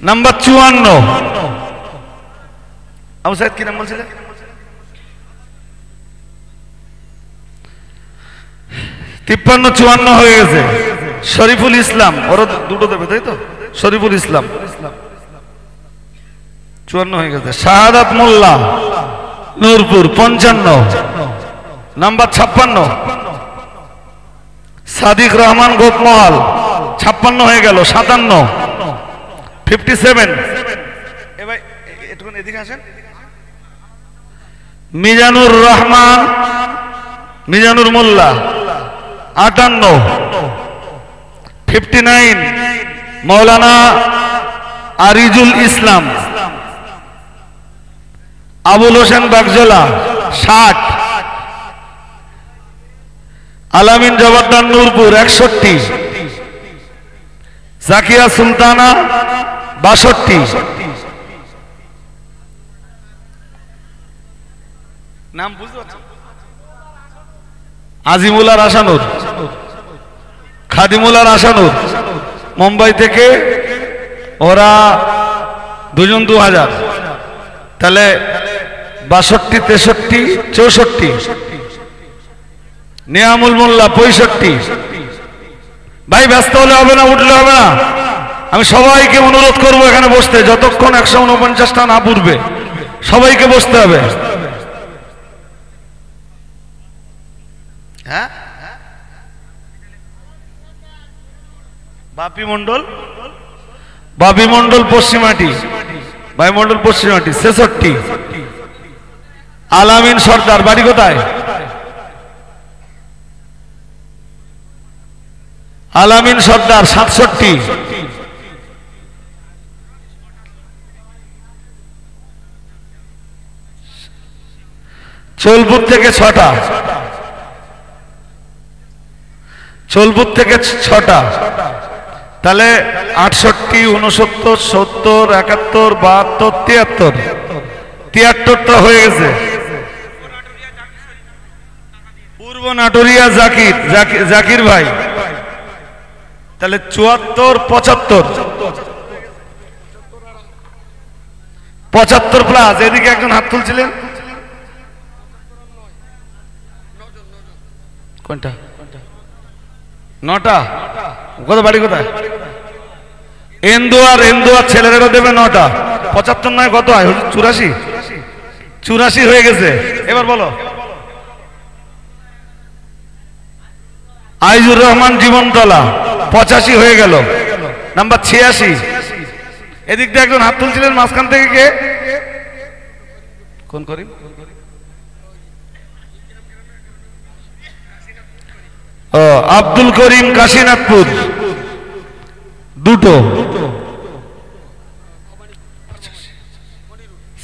S1: নাম্বার 54। আবু সাইদ কি নাম বলছিলেন? 53 54 হয়ে গেছে। শরীফুল ইসলাম, ওরা দুটো দেবে তাই তো? শরীফুল ইসলাম 54 হয়ে গেছে। শাহাদাত মোল্লা নূরপুর 55। নাম্বার 56। সাদিক রহমান গোপমহল 56 হয়ে গেল। 57। 57। এবার একটুখানি এদিকে আসেন। মিজানুর রহমান, মিজানুর মোল্লা 58। 59 মৌলানা আরিজুল ইসলাম, আবুল হোসেন বাগজোলা 60, আলামিন জবাদ্দার নূরপুর 61, জাকিয়া সুলতানা 62, নাম বুঝতে পারছেন? আজিমুল্লাহ আশানুর, খাদিমুল্লাহ আশানুর, মুম্বাই থেকে ওরা দুজন 2000, তাহলে 62, 63, 64, নিয়ামুল মোল্লা 65। ভাই ব্যস্ত হলে হবে না, উঠলে হবে না। আমি সবাইকে অনুরোধ করব এখানে বসতে, যতক্ষণ 149টা না পূর্বে সবাইকে বসতে হবে। হ্যাঁ, বাপি মন্ডল, বাপি মন্ডল পশ্চিমাটি, ভাই মন্ডল পশ্চিমাটি 66, আলামিন সর্দার বাড়ি কোথায়? আলামিন সর্দার 67, চোলপুর থেকে 6টা, চোলপুর থেকে 6টা, তাহলে 68, 69, 70, 71, 72, 73টা হয়ে গেছে। পূর্ব নাটোরিয়া জাকির ভাই, তাহলে 74, 75 প্লাস। এদিকে একজন হাত তুলছিলেন, কোনটা? 9টা। কোথায় বাড়ি কোথায়? এন্দুয়ার ছেলেরা দেবে 9টা। 75 নয়, কত হয়? 84 হয়ে গেছে। এবার বলো। আইজুর রহমান জীবনতলা 85 হয়ে গেল। নাম্বার 86। এদিক দিয়ে একজন হাত তুলছিলেন মাঝখান থেকে, কে? কোন করিম? ও আব্দুল করিম কাশীনাথপুর 2টো।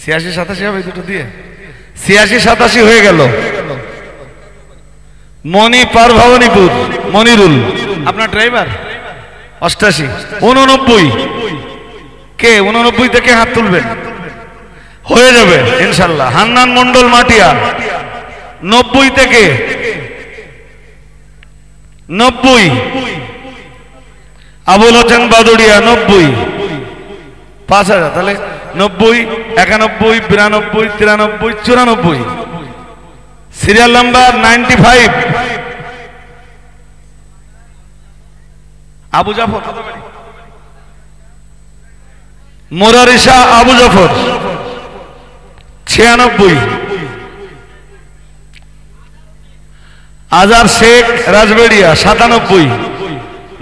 S1: 86, 87 হবে 2টো দিয়ে। 86, 87 হয়ে গেল। মণি পারভাবনীপুর মনিরুল, আপনার ড্রাইভার 88। 89 কে? 89 থেকে হাত তুলবেন, হয়ে যাবে ইনশাল্লাহ। হান্নান মন্ডল মাটিয়া 90 থেকে 90। আবুল হোসেন বাদুড়িয়া 90, 5000। তাহলে 90, 91, 92, 93, 94। সিরিয়াল নাম্বার 95 আবু জাফর, মোরারিশা আবু জাফর 96। আজার শেখ রাজবেড়িয়া 97।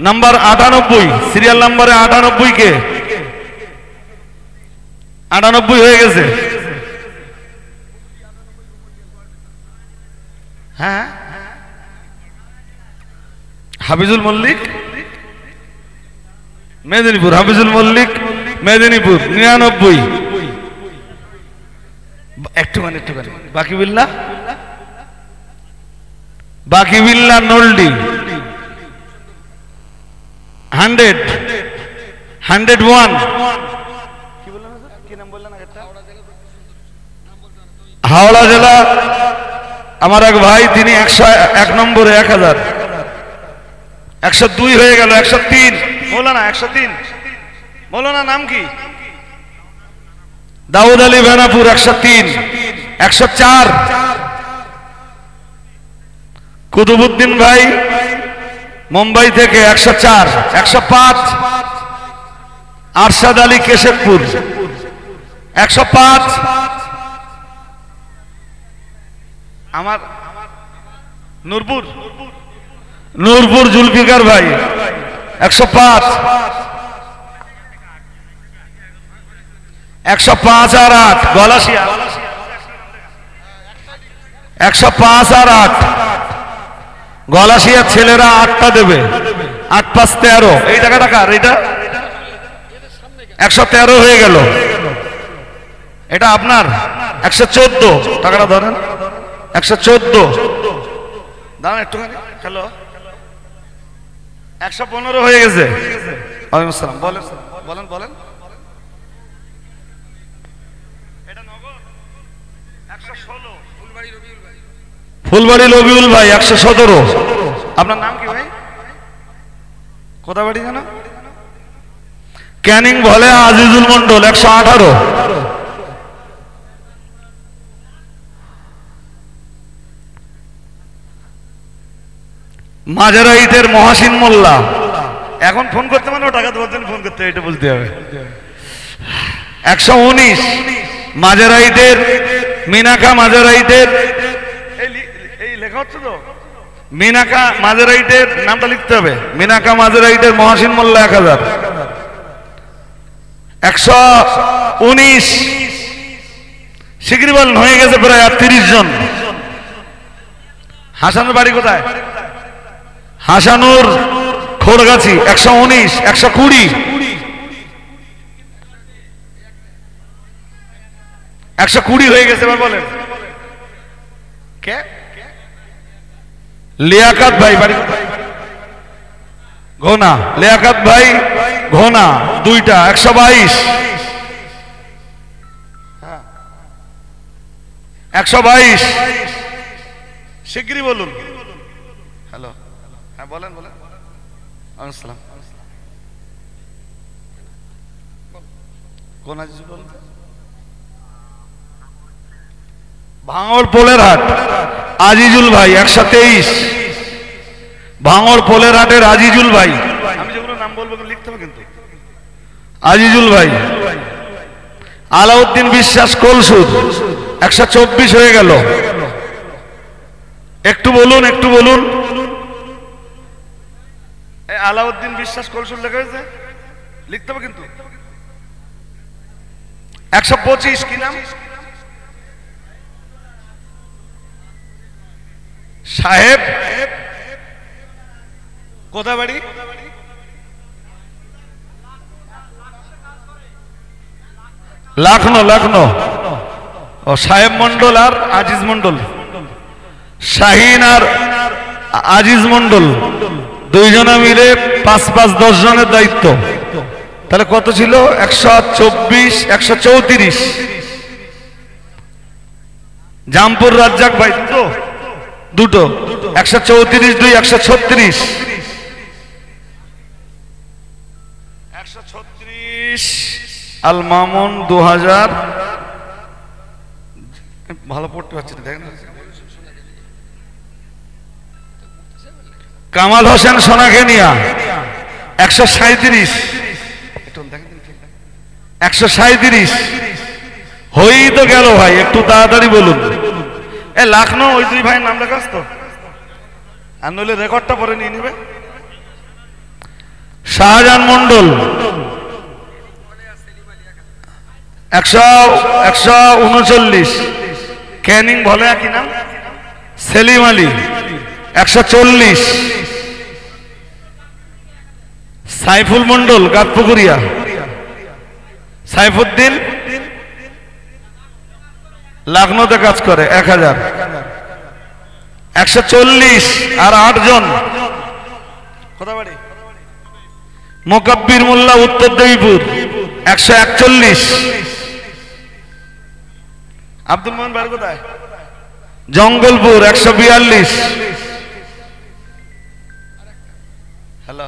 S1: নাম্বার 98, সিরিয়াল নাম্বারে 98 কে? 98 হয়ে গেছে। হ্যাঁ, হাফিজুল মল্লিক মেদিনীপুর, হাফিজুল মল্লিক মেদিনীপুর 99। একটুখানি বাকিবিল্লা নলডি 100, 101। হাওড়া জেলা আমার এক ভাই, তিনি 101 নম্বরে 1000। 102 হয়ে গেল। 103 মৌলানা, 103 মৌলানা নাম কি? দাউদ আলী বেনাপুর 103। 104 কুতুবুদ্দিন ভাই মুম্বাই থেকে 104। 105 আরশাদ আলী কেশবপুর 105। আমার নূরপুর জুলফিকার ভাই 105। 105 আর 8 গলাশিয়া 105 আর 8 গলাশিয়ার ছেলেরা 8টা দেবে। 8 5 13। এই টাকাটা কার? এটা 113 হয়ে গেল। এটা আপনার 114 টাকাটা ধরেন। 114 দাঁড়ান একটুখানি। হ্যালো, 115 হয়ে গেছে। ওয়ালাইকুম আসসালাম। বলেন বলেন বলেন। এটা নগদ 116। ফুলবাড়ি রবিউল ভাই 117। আপনার নাম কি ভাই? কোথা বাড়ি জানা? ক্যানিং ভলে আজিজুল মন্ডল 118। মাজারাইটের মহাসিন মোল্লা। এখন ফোন করতে মানে টাকা দেওয়ার জন্য ফোন করতে, এটা বলতে হবে। 119 মাজারাইটের মিনাকা মাজারাইটের এই লেখা হচ্ছে তো, মিনাকা মাজারাইটের নামটা লিখতে হবে। মিনাকা মাজারাইটের মহাসিন মোল্লা 1000। 119 শিগগিরি বলেন, হয়ে গেছে প্রায় 30 জন। হাসানুর বাড়ি কোথায়? হাসানুর খোরগাছি 119। 120 120 হয়ে গেছে। এবার বলেন কে? লিয়াকাত ভাই বাড়ি কোথায়? ঘোনা। লিয়াকাত ভাই ঘোনা 2টা 122। 122 শিগগিরি বলুন। হ্যালো, হ্যাঁ বলেন বলেন। আসসালাম। কোন আজিজুল বলুন? ভাঙড় পোলের হাট আজিজুল ভাই 123। ভাঙড় পোলের হাটের আজিজুল ভাই। আমি যেগুলো নাম বলবো লিখতে হবে কিন্তু। আজিজুল ভাই। আলাউদ্দিন বিশ্বাস কলসুর 124 হয়ে গেল। একটু বলুন একটু বলুন। আলাউদ্দিন বিশ্বাস কলসুর লেখা হয়েছে, লিখতে হবে কিন্তু। 125 কি নাম? সাহেব। কোথা বাড়ি? লখনৌ। লখনৌ। ও সাহেব মন্ডল আর আজিজ মন্ডল। শাহিন আর আজিজ মন্ডল দুইজনে মিলে 5-5-10 জনের দায়িত্ব। তাহলে কত ছিল? 124 134। জামপুর রাজ্জাক ভাই দুটো 134 2 136। 136 আল মামুন 2000। ভালো পড়তে পারছি না, দেখেন। কামাল হোসেন সোনাকেনিয়া 137। 137 হয়েই তো গেল ভাই, একটু তাড়াতাড়ি বলুন। এ লখনৌ ওই 2 ভাইয়ের নাম লেখাস তো, আর নইলে রেকর্ডটা পরে নিয়ে নেবে। শাহজাহান মন্ডল 139। ক্যানিং ভলে কি নাম? সেলিম আলী 140। সাইফুল মন্ডল গাতপুকুরিয়া। সাইফুদ্দিন লখনৌতে কাজ করে 1000। 140 আর 8 জন। কোথা বাড়ি? মোকাব্বির মোল্লা উত্তর দেবীপুর 141। আব্দুল মোহন বাড়ি কোথায়? জঙ্গলপুর 142। হ্যালো,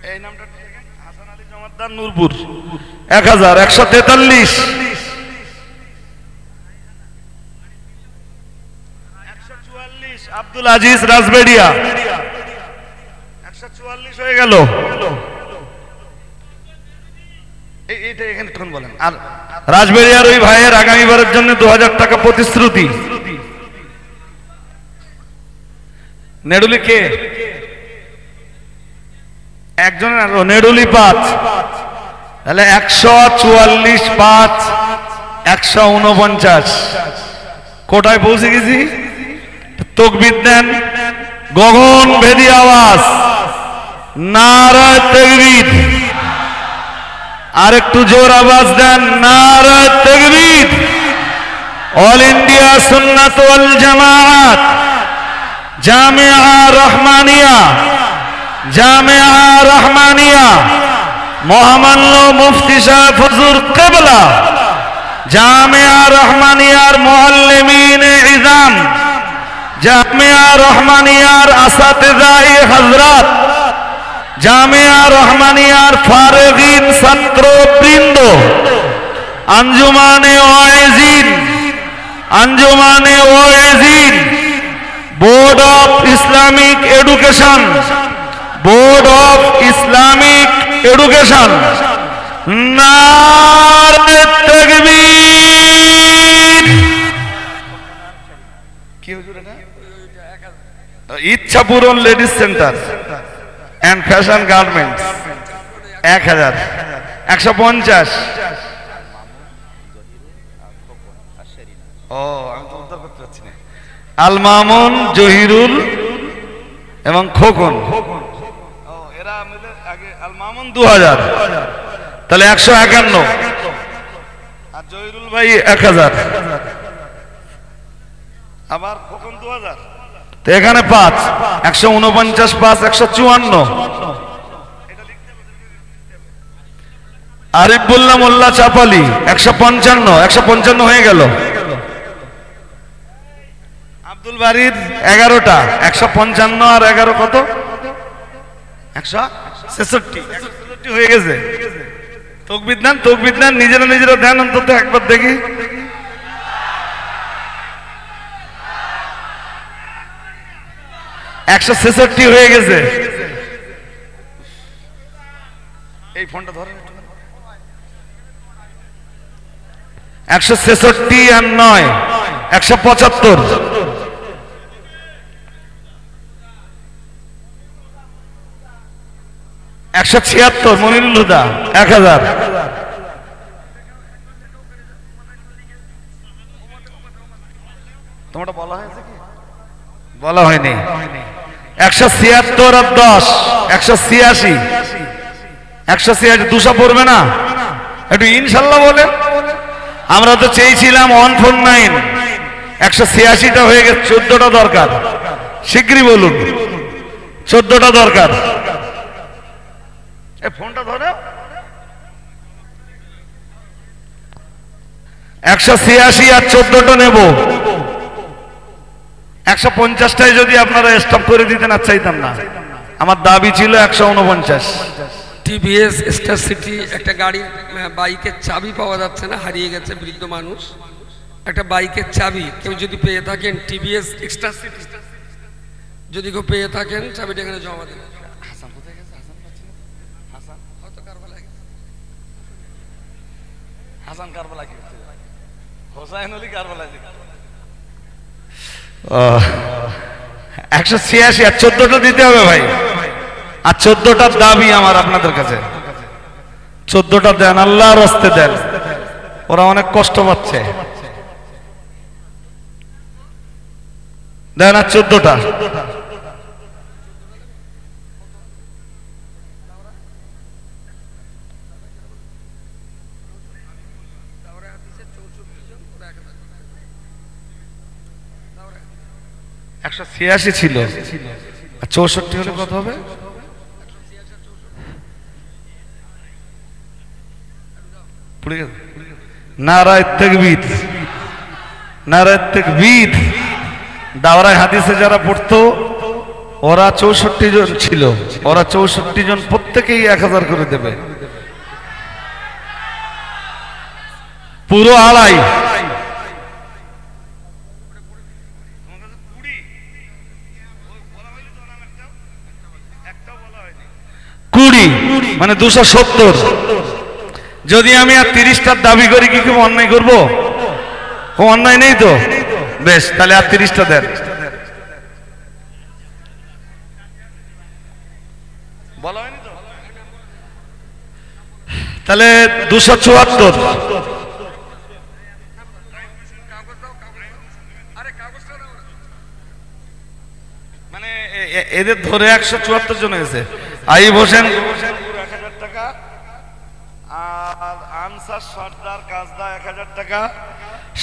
S1: এই নামটা হাসান আলী জমাদ্দার নূরপুর 1000। 143। 144 আব্দুল আজিজ রাজবেড়িয়া 144 হয়ে গেল। এইটা এখানে তখন বলেন। আর রাজবেড়িয়ার ওই ভাইয়ের আগামীবারের জন্য 2000 টাকা প্রতিশ্রুতি। নেডুলি কে? একজনের নেডুলি 5। তাহলে 144 5 149। কোটায় পৌঁছে গেছি। তকবীর দেন, গগন ভেদী আওয়াজ। নারায়ে তাকবীর। আর একটু জোর আওয়াজ দেন, নারায়ে তাকবীর। অল ইন্ডিয়া সুন্নাত ওয়াল জামাআত জামিয়া রহমানিয়া, জামিয়া রহমানিয়া মহামান্য মুফতি সাহেব হুজুর কিবলা, জামিয়া রহমানিয়ার মুআল্লিমিনে ইজাম, জামিয়া রহমানিয়ার আসাতিজায়ে হযরত, জামিয়া রহমানিয়ার ফারিগিন ছাত্রবৃন্দ, আঞ্জুমানে ওয়াইজিন, আঞ্জুমানে ওয়াইজিন, board of Islamic education, board of Islamic education, নারে তাকবীর। কি হুজুর এটা? ইচ্ছা পূরণ ladies centre and fashion garments 1000, 150। ও আমি তো উদ্ধার করতে পারছি না। আল মামুন, জহিরুল এবং খোকন, এরা মিলে আগে আল মামুন 2000, তাহলে 151, আর জহিরুল ভাই 1000, আবার খোকন 2000, তো এখানে 5, 149, 5, 154। আরিফুল্লাহ মোল্লা চাপালি 155, 155 হয়ে গেল। আব্দুল বারির 11টা, 155 আর 11 কত? 166 হয়ে গেছে। তকবীর দেন, তকবীর দেন, নিজেরা নিজেরা দেন অন্তত একবার দেখি। $166 হয়ে গেছে। এই ফোনটা ধরেন, 166 আর 9, 175। 176 মনিরুল হুদা 1000। তোমারটা বলা হয়েছে কি? বলা হয়নি। 176 আর 10, 186। 186 200 পড়বে না? একটু ইনশাল্লাহ বলেন। আমরা তো চেয়েছিলাম 149, 186টা হয়ে গেছে। 14টা দরকার, শিগগিরই বলুন। 14টা দরকার। এই ফোনটা ধরে 186 আর 14টা নেব। 150টাই যদি আপনারা স্টপ করে দিতেন আর চাইতাম না। আমার দাবি ছিল 149।
S3: টিভিএস স্টার সিটি একটা গাড়ির বাইকের চাবি পাওয়া যাচ্ছে না, হারিয়ে গেছে বৃদ্ধ মানুষ। একটা বাইকের চাবি কেউ যদি পেয়ে থাকেন, টিভিএস স্টার সিটি যদি কেউ পেয়ে থাকেন, চাবিটা এখানে জমা দেবেন।
S1: হাসান কারবালা কি হোসাইন আলী কারবালা 186 আর 14টা দিতে হবে ভাই। আর 14টার দাবি আমার আপনাদের কাছে। 14টা দেন, আল্লাহর রাস্তে দেন। ওরা অনেক কষ্ট পাচ্ছে। দেন আর 14টা।
S3: $186
S1: 186 ছিল, 64 হলে কত হবে? নারায়ে তাকবীর, নারায়ে তাকবীর। দাওরায়ে হাদিসে যারা পড়তো ওরা 64 জন ছিল। ওরা 64 জন প্রত্যেকেই 1000 করে দেবে। পুরো আড়াই। মানে 270। যদি আমি আর 30টার দাবি করি কি খুব অন্যায় করবো? খুব অন্যায় নেই তো? বেশ, তাহলে আর 30টা দেন। বলা হয়নি তো? তাহলে 274। মানে এদের ধরে 174 জন হয়েছে। আইব হোসেন 1000 টাকা, আর আনসার সর্দার কাজদা 1000 টাকা,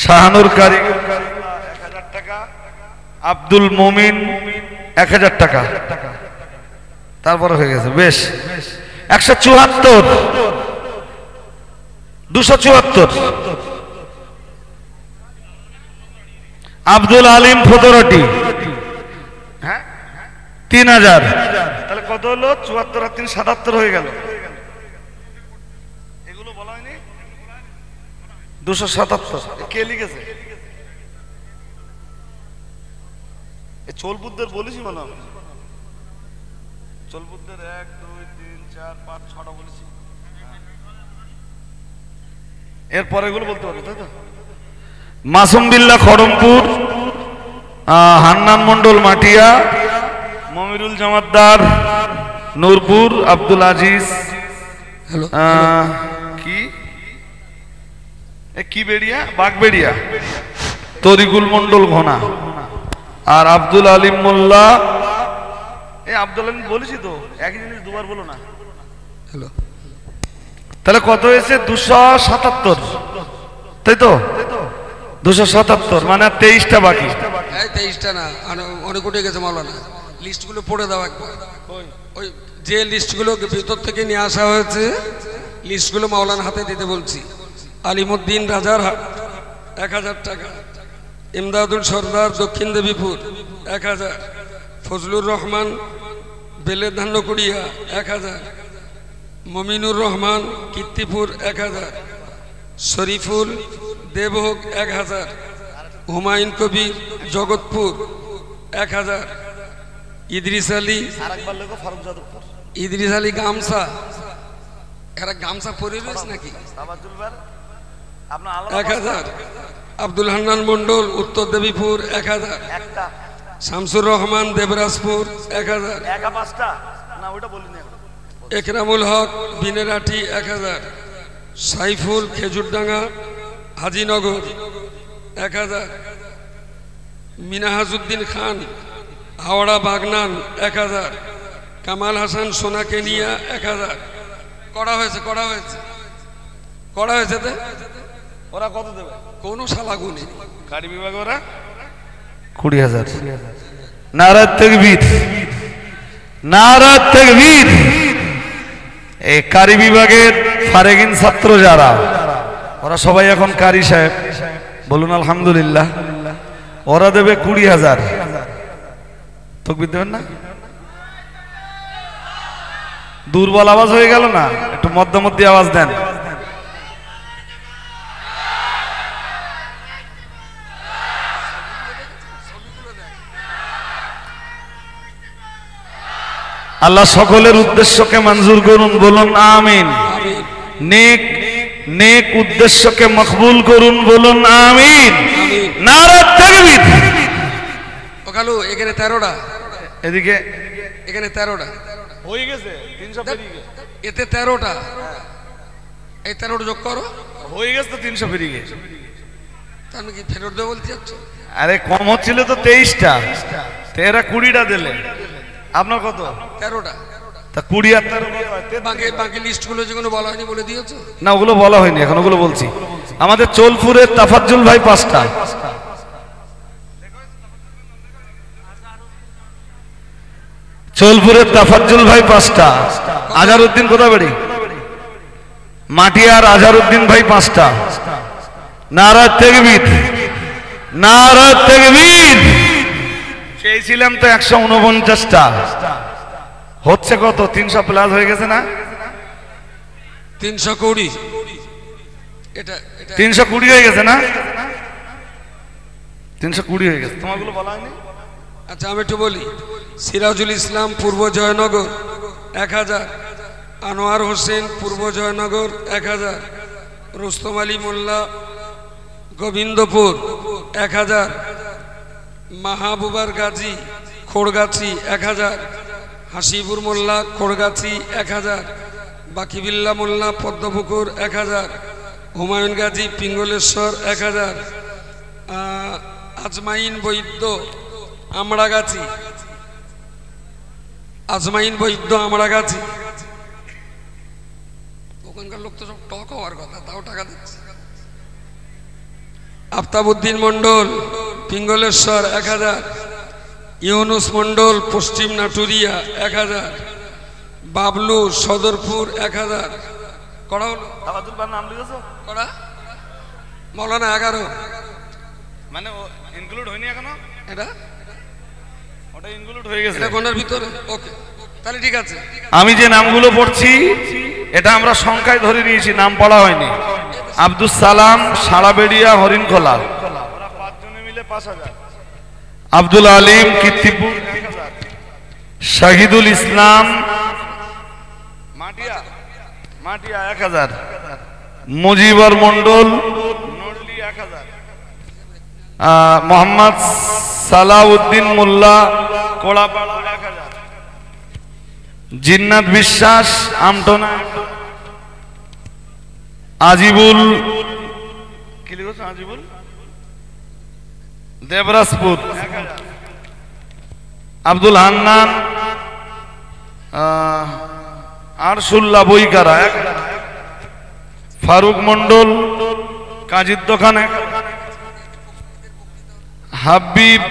S1: শাহানুর কারিগর 1000 টাকা, আব্দুল মুমিন 1000 টাকা। তারপরে হয়ে গেছে বেশ 174, 274। আব্দুল আলিম ফতোরটি, হ্যাঁ 3000। তাহলে কত হলো? 74 আর 3 77 হয়ে গেল। এগুলো বলা হয়নি? 277 কে লিখেছে? এই চোলবুদ্ধের বলেছি মনে হয়, চোলবুদ্ধের 1 2 3 4 5 6টা বলেছি। এরপরে এগুলো বলতে পারবো তাই তো? মাসুম বিল্লাহ খড়মপুর, হান্নান মন্ডল মাটিয়া, মমিরুল জামাতদার নূরপুর, আব্দুল আজিজ কি বেড়িয়া বাগবেড়িয়া, তরিকুল মন্ডল ঘোনা, আর আব্দুল আলিম মোল্লা। এই আব্দুল আলিম বলেছি তো, একই জিনিস দুবার বলো না। তাহলে কত হয়েছে? 277, তাই তো? 277 মানে 23টা বাকি।
S3: 23টা না, অনেক উঠে গেছে মাওলানা। লিস্টগুলো পড়ে দাও একবার। ওই যে লিস্টগুলো ভিতর থেকে নিয়ে আসা হয়েছে, লিস্টগুলো মাওলানা হাতে দিতে বলছি। আলিমুদ্দিন রাজারহাট 1000 টাকা, ইমদাদুল সরদার দক্ষিণ দেবীপুর 1000, ফজলুর রহমান বেলেধান্নকুড়িয়া 1000, মমিনুর রহমান কীর্তিপুর 1000, শরীফুল দেবভোগ 1000, হুমায়ুন কবির জগৎপুর 1000, ইদ্রিস আলী গামছা, এরা গামছা পরে রয়েছে নাকি? 1000, আব্দুল হান্নান মন্ডল উত্তর দেবীপুর 1000, শামসুর রহমান দেবরাজপুর 1000, একরামুল হক বিনেরাটি 1000, সাইফুল খেজুরডাঙ্গা হাজিনগর 1000, মিনাহাজউদ্দিন খান হাওড়া বাগনান 1000, কামাল হাসান সোনাকেনিয়া 1000। করা হয়েছে ওরা কত দেবে? কোন শালাগুনি কারি বিভাগ ওরা
S1: 20000। নারা তাকবীর, নারা তাকবীর। এই কারি বিভাগের ফারেগিন ছাত্র যারা, ওরা সবাই এখন কারি সাহেব, বলুন আলহামদুলিল্লাহ। ওরা দেবে 20000। তাকবীর দেবেন না? দুর্বল আওয়াজ হয়ে গেল না, একটু মধ্যমধ্যে আওয়াজ দেন। আল্লাহ সকলের উদ্দেশ্যকে মঞ্জুর করুন, বলুন আমিন। নেক নেক উদ্দেশ্যকে মকবুল করুন, বলুন আমিন। নারা তাকবীর।
S3: ওখানে এখানে 13টা,
S1: এদিকে
S3: এখানে 13টা
S1: হয়ে গেছে, 300 পেরিয়ে গেছে।
S3: এতে 13টা, এই 13টা যোগ করো,
S1: হয়ে গেছে তো 300 পেরিয়ে গেছে।
S3: তার কি ফেরত দেবো বলতে চাচ্ছ?
S1: আরে কম হচ্ছিল তো 23টা, 13 20টা দিলে আপনার কত?
S3: 13টা।
S1: তা 20 আর 13
S3: বাকি লিস্টগুলো যেগুলো বলা হয়নি বলে দিয়েছো?
S1: না, ওগুলো বলা হয়নি, এখন ওগুলো বলছি। আমাদের চোলপুরের তাফাজ্জুল ভাই 5টা, চোলপুরের তাফাজ্জুল ভাই 5টা, আজহারউদ্দিন কোথায় বাড়ি? মাটিয়ার আজহারউদ্দিন ভাই 5টা। নারা তাকবীর, নারা তাকবীর। চেয়েছিলাম তো 149টা, হচ্ছে কত? 300 প্লাস হয়ে গেছে না?
S3: 320। এটা
S1: 320 হয়ে গেছে না? 320 হয়ে গেছে। তোমারগুলো বলা হয়নি?
S3: আচ্ছা আমি একটু বলি। সিরাজুল ইসলাম পূর্ব জয়নগর 1000, আনোয়ার হোসেন পূর্ব জয়নগর 1000, রুস্তম আলী মোল্লা গোবিন্দপুর 1000, মাহবুবার গাজী খোড়গাছি 1000, হাসিবুর মোল্লা খোড়গাছি 1000, বাকিবিল্লা মোল্লা পদ্মপুকুর 1000, হুমায়ুন গাজী পিঙ্গলেশ্বর 1000, আজমাইন বৈদ্য আমড়াগাছি আজমাইন বৈদ্য আমরা গেছি, ওখানকার লোক তো সব টক হওয়ার কথা, তাও টাকা দিচ্ছে। আফতাবউদ্দিন মন্ডল পিঙ্গলেশ্বর 1000, ইউনুস মন্ডল পশ্চিম নাটুরিয়া 1000, বাবলু সদরপুর 1000। কড়া হলো
S1: আব্দুল বার নাম লিখেছো?
S3: কড়া মৌলানা 11,
S1: মানে ইনক্লুড হয়নি এখনো?
S3: এটা
S1: ওটা ইনক্লুড হয়ে গেছে
S3: এটা কোনার ভিতরে। ওকে, তাহলে ঠিক আছে।
S1: আমি যে নামগুলো পড়ছি এটা আমরা সংখ্যায় ধরে নিয়েছি, নাম পড়া হয়নি। আব্দুল সালাম সারাবেড়িয়া হরিণখোলা 5 জনে মিলে 5000, আব্দুল আলিম কীর্তিপুর 1000, শাহিদুল ইসলাম মাটিয়া 1000, মুজিবর মন্ডল নড়লি 1000, মোহাম্মদ সালাউদ্দিন মোল্লা কোড়াপাড়া 1000, জিন্নাত বিশ্বাস আমটনা, আজিবুল কি লিখেছো? আজিবুল দেবরাজপুর 1000, আব্দুল হান্নান আরশুল্লাহ বইকারা 1000, ফারুক মন্ডল কাজীর দোকান 1000,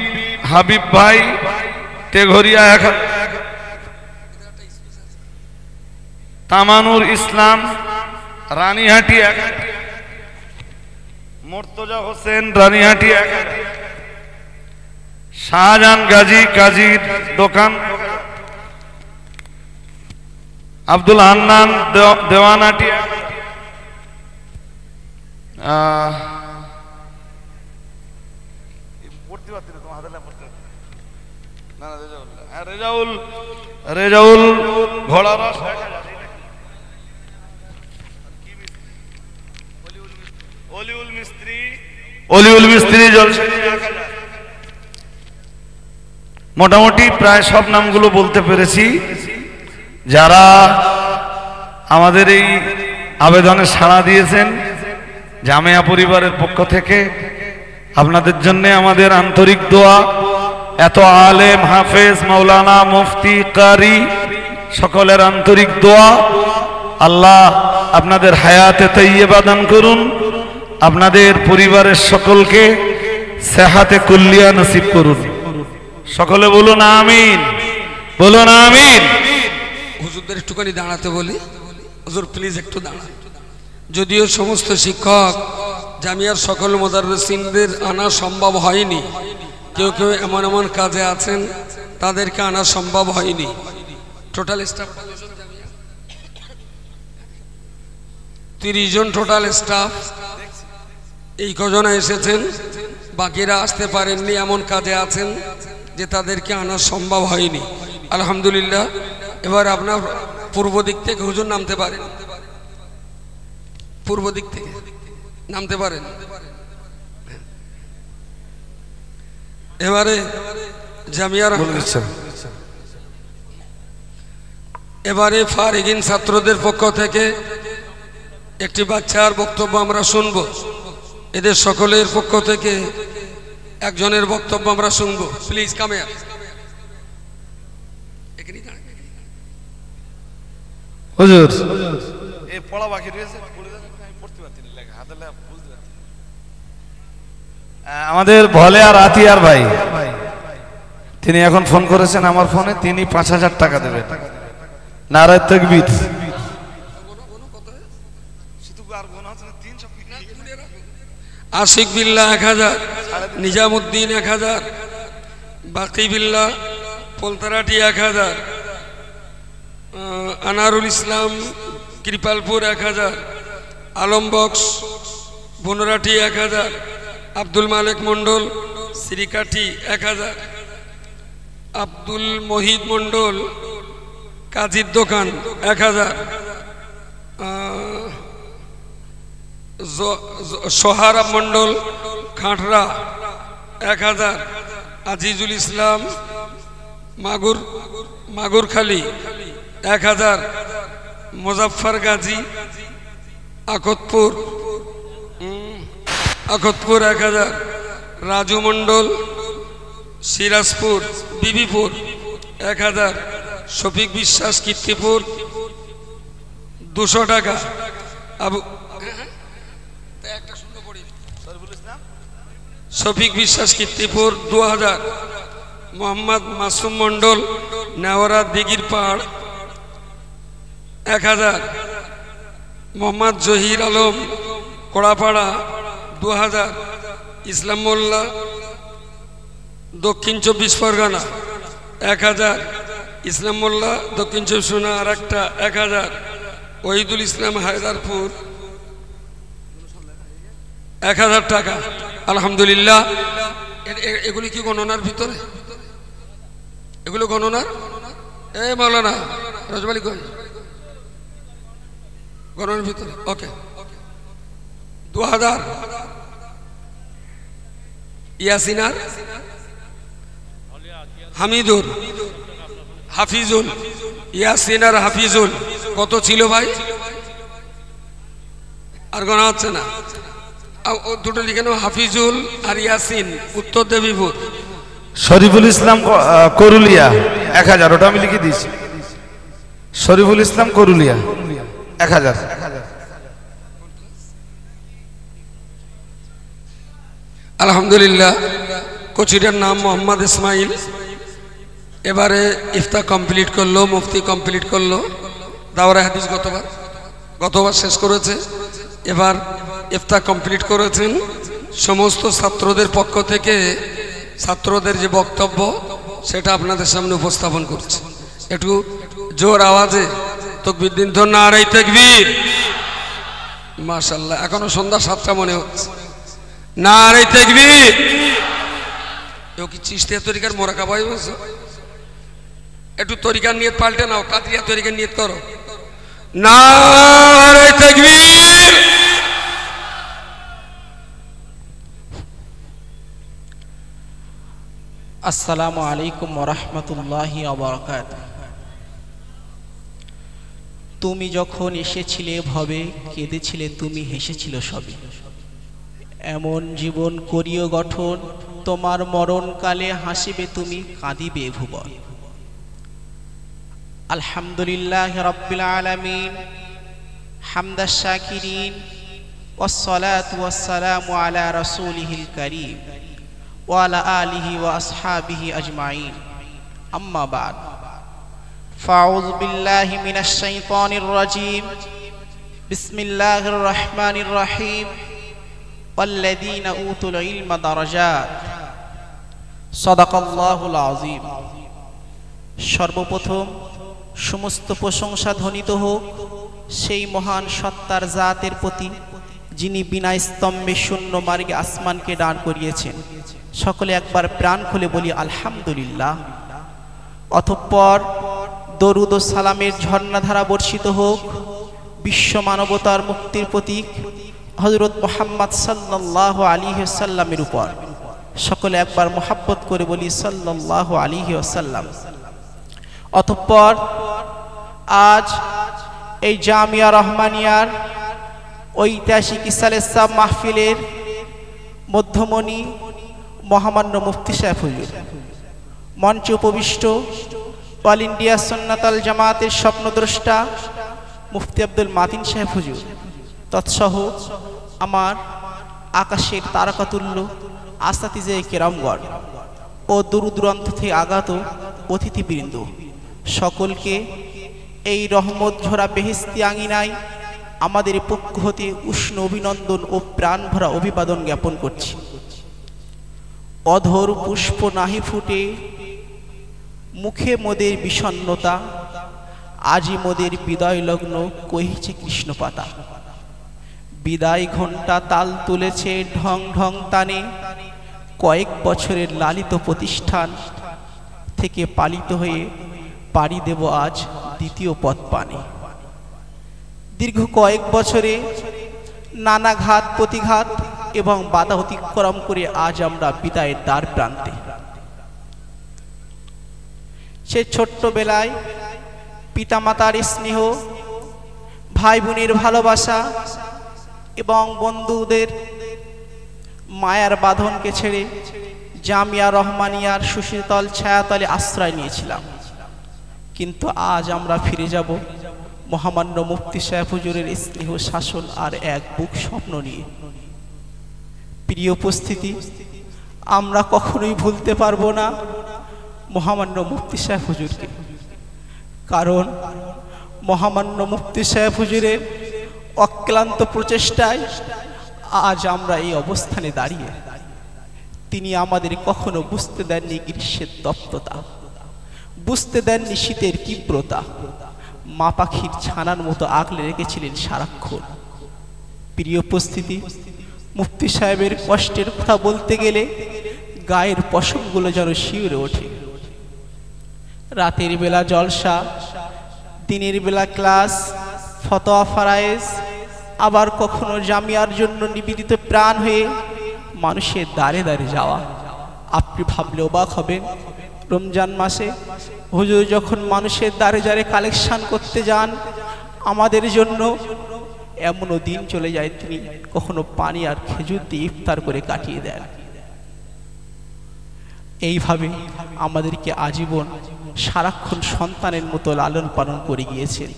S1: হাবিব ভাই তেঘরিয়া 1000, তামানুর ইসলাম রানীহাটি 1000, মুর্তজা হোসেন রানীহাটি 1000, শাহজাহান গাজী কাজীর দোকান 1000, আব্দুল হান্নান দেওয়ানাটি 1000, রেজাউল ঘোড়ারস 1000, অলিউল মিস্ত্রি জলসানি 1000। মোটামুটি প্রায় সব নামগুলো বলতে পেরেছি। যারা আমাদের এই আবেদনে সাড়া দিয়েছেন জামিয়া পরিবারের পক্ষ থেকে আপনাদের জন্য আমাদের আন্তরিক দোয়া। এত আলেম হাফেজ মাওলানা মুফতি কারি সকলের আন্তরিক দোয়া। আল্লাহ আপনাদের হায়াতে তাইয়্যিবা দান করুন, আপনাদের পরিবারের সকলকে সেহাতে কুল্লিয়া নসিব করুন। সকলে বলুন আমিন, বলুন আমিন।
S3: হুজুরদের একটুখানি দাঁড়াতে বলি। হুজুর প্লিজ একটু দাঁড়ান। যদিও সমস্ত শিক্ষক জামিয়ার সকল মুদাররিসিনদের আনা সম্ভব হয়নি, কেউ কেউ এমন এমন কাজে আছেন তাদেরকে আনা সম্ভব হয়নি। টোটাল স্টাফ 30 জন টোটাল স্টাফ। এই কজন এসেছেন, বাকিরা আসতে পারেননি, এমন কাজে আছেন যে তাদেরকে আনা সম্ভব হয়নি। আলহামদুলিল্লাহ। এবার আপনার পূর্ব দিক থেকে হুজুর নামতে পারেন, পূর্ব দিক থেকে নামতে পারেন। এবারে জামিয়ার এবারে ফারিগিন ছাত্রদের পক্ষ থেকে একটি বাচ্চার বক্তব্য আমরা শুনব। এদের সকলের পক্ষ থেকে একজনের বক্তব্য আমরা শুনবো। Please come here.
S1: হুজুর এই পড়া বাকি রয়েছে, পড়তে পারছি না, লেখা হাতে লেখা বুঝতে পারছি না। আমাদের ভলে আর আতিয়ার ভাই, তিনি এখন ফোন করেছেন আমার ফোনে, তিনি 5000 টাকা দেবেন। নারায়ে তাকবীর।
S3: আশিক বিল্লাহ 1000, নিজামুদ্দিন 1000, বাকি বিল্লাহ পোলতারাটি 1000, আনারুল ইসলাম কৃপালপুর 1000, আলম বক্স বনরাটি 1000, আব্দুল মালিক মন্ডল শ্রীকাঠি 1000, আব্দুল মহিদ মন্ডল কাজীর দোকান 1000, সোহারাব মন্ডল খাঁটরা 1000, আজিজুল ইসলাম মাগুরখালী 1000, মুজাফফর গাজী আকতপুর 1000, রাজু মন্ডল সিরাজপুর বিবিপুর 1000, শফিক বিশ্বাস কীর্তিপুর 200 টাকা। আবু শফিক বিশ্বাস কীর্তিপুর 2000। মোহাম্মদ মাসুম মন্ডল নেওয়ারা দিঘির পাড় 1000। মোহাম্মদ জহির আলম কড়াপাড়া 2000। ইসলাম মোল্লা দক্ষিণ 24 পরগনা 1000। ইসলাম মোল্লা দক্ষিণ 24 পরগনা আর একটা 1000। ওহিদুল ইসলাম হায়দারপুর 1000 টাকা। আলহামদুলিল্লাহ। এগুলি কি গণনার ভিতরে? এগুলো গণনার? মাওলানা রজবালি কই? গণনার ভিতরে। ওকে। 2000 ইয়াসিনার হামিদুর হাফিজুল ইয়াসিনার হাফিজুল কত ছিল ভাই? আর গোনা হচ্ছে না। দুটো লিখে নাও, হাফিজুল আর ইয়াসিন, উত্তর দেবীপুর।
S1: শরীফুল ইসলাম করুলিয়া 1000, ওটা আমি লিখে দিয়েছি। শরীফুল ইসলাম করুলিয়া 1000।
S3: আলহামদুলিল্লাহ। কোচিটার নাম মোহাম্মদ ইসমাইল। এবারে ইফতা কমপ্লিট করলো, মুফতি কমপ্লিট করলো, দাওরা হাদিস গতবার শেষ করেছে। এবার ইফতা কমপ্লিট করেছেন। সমস্ত ছাত্রদের পক্ষ থেকে ছাত্রদের যে বক্তব্য সেটা আপনাদের সামনে উপস্থাপন করছে। একটু জোর আওয়াজে তাকবীর দিন তো, নারে তাকবীর। মাশাআল্লাহ। এখনো সন্ধ্যা 7টা মনে হচ্ছে। নারে তাকবীর। কেউ কি চিশতিয়া তরিকার মোরাকাবা হয়েছে? একটু তরিকার নিয়ত পাল্টে নাও, কাদরিয়া তরিকার নিয়ত করো। নারে তাকবীর।
S4: আসসালামু আলাইকুম ওয়া রাহমাতুল্লাহি ওয়া বারাকাতুহু। তুমি যখন এসেছিলে ভবে, কেঁদেছিলে তুমি, হেসেছিল সবে। এমন জীবন করিও গঠন, তোমার মরণকালে হাসিবে তুমি, কাঁদিবে ভুবন। আলহামদুলিল্লাহি রাব্বিল আলামিন হামদাশ শাকিরিন ওয়াসসালাতু ওয়াসসালামু আলা রাসূলিহিল কারীম ওয়া আলা আলিহি ওয়া আসহাবিহি আজমাইন। আম্মা বাদ। ফাউযু বিল্লাহি মিনাশ শাইতানির রাজীম। বিসমিল্লাহির রহমানির রহিম। ওয়াল্লাযীনা উতুল ইলমা দারাজাত। সাদাকাল্লাহুল আযীম। সর্বপ্রথম সমস্ত প্রশংসা ধ্বনিত হোক সেই মহান সত্তার জাতের প্রতি, যিনি বিনা স্তম্ভে শূন্য মার্গে আসমানকে দাঁড় করিয়েছেন। সকলে একবার প্রাণ খুলে বলি আলহামদুলিল্লাহ। অতঃপর দরুদ ও সালামের ঝর্ণাধারা বর্ষিত হোক বিশ্ব মানবতার মুক্তির প্রতীক হযরত মুহাম্মদ সাল্লাল্লাহু আলাইহি ওয়াসাল্লামের উপর। সকলে একবার মোহাব্বত করে বলি সাল্লাল্লাহু আলাইহি ওয়াসাল্লাম। অতঃপর আজ এই জামিয়া রহমানিয়ার ঐতিহাসিক ইসালেসাব মাহফিলের মধ্যমণি মহামান্য মুফতি সাহেব হুজুর, মঞ্চে উপবিষ্ট অল ইন্ডিয়া সুন্নাতাল জামাতের স্বপ্নদ্রষ্টা মুফতি আব্দুল মাতিন সাহেব হুজুর, তৎসহ আমার আকাশের তারকাতুল্য আসাতিজে কেরামগণ ও দূর দূরান্ত থেকে আগত অতিথিবৃন্দ, সকলকে এই রহমত ঝরা বেহেশতি আঙিনায় আমাদের পক্ষ হতে উষ্ণ অভিনন্দন ও প্রাণ ভরা অভিবাদন জ্ঞাপন করছি। অধর পুষ্প নাহি ফুটে, মুখে মোদের বিষণ্ণতা, আজি মোদের বিদায় লগ্ন কহিছে কৃষ্ণপাতা। বিদায় ঘণ্টা তাল তুলেছে ঢং ঢং তানে, কয়েক বছরের লালিত প্রতিষ্ঠান থেকে পালিত হয়ে পাড়ি দেব আজ দ্বিতীয় পথ পানে। দীর্ঘ কয়েক বছরে নানা ঘাত প্রতিঘাত এবং বাধা অতিক্রম করে আজ আমরা বিদায়ের দ্বার প্রান্তে। সে ছোট্টবেলায় পিতামাতার স্নেহ, ভাই বোনের ভালোবাসা এবং বন্ধুদের মায়ার বাঁধনকে ছেড়ে জামিয়া রহমানিয়ার সুশীতল ছায়াতলে আশ্রয় নিয়েছিলাম। কিন্তু আজ আমরা ফিরে যাব মহামান্য মুফতি সাহেব হুজুরের স্নেহ শাসন আর এক বুক স্বপ্ন নিয়ে। প্রিয় উপস্থিতি, আমরা কখনোই ভুলতে পারবো না মহামান্য মুফতি সাহেব হুজুরকে, কারণ মহামান্য মুফতি সাহেব হুজুরের অক্লান্ত প্রচেষ্টায় আজ আমরা এই অবস্থানে দাঁড়িয়ে। তিনি আমাদের কখনো বুঝতে দেননি গ্রীষ্মের তপ্ততা, বুঝতে দেননি শীতের তীব্রতা, মা পাখির ছানার মতো আগলে রেখেছিলেন সারাক্ষণ। প্রিয় উপস্থিতি, মুফতি সাহেবের কষ্টের কথা বলতে গেলে গায়ের পশমগুলো যেন শিউরে ওঠে। রাতের বেলা জলসা, দিনের বেলা ক্লাস, ফতোয়া ফারায়েজ, আবার কখনো জামিয়ার জন্য নিবেদিত প্রাণ হয়ে মানুষের দ্বারে দ্বারে যাওয়া। আপনি ভাবলে অবাক হবেন, রমজান মাসে হুজুর যখন মানুষের দ্বারে দ্বারে কালেকশন করতে যান আমাদের জন্য, এমনও দিন চলে যায় তিনি কখনো পানি আর খেজুর দিয়ে ইফতার করে কাটিয়ে দেন। এইভাবে আমাদেরকে আজীবন সারাক্ষণ সন্তানের মতো লালন পালন করে গিয়েছেন।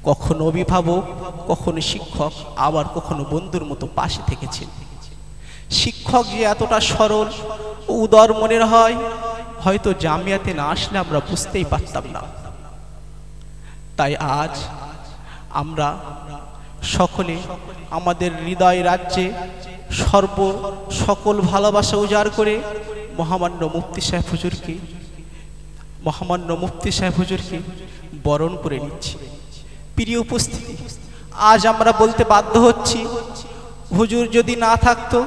S4: কখনো অভিভাবক, কখনো শিক্ষক, আবার কখনো বন্ধুর মতো পাশে থেকেছেন। শিক্ষক যে এতটা সরল ও উদার মনের হয়, হয়তো জামিয়াতে না আসলে আমরা বুঝতেই পারতাম না। তাই আজ আমরা সকলে আমাদের হৃদয় রাজ্যে সকল ভালোবাসা উজাড় করে মহামান্য মুফতি সাহেব হুজুরকে বরণ করে নিচ্ছি। প্রিয় উপস্থিতি, আজ আমরা বলতে বাধ্য হচ্ছি, হুজুর যদি না থাকতো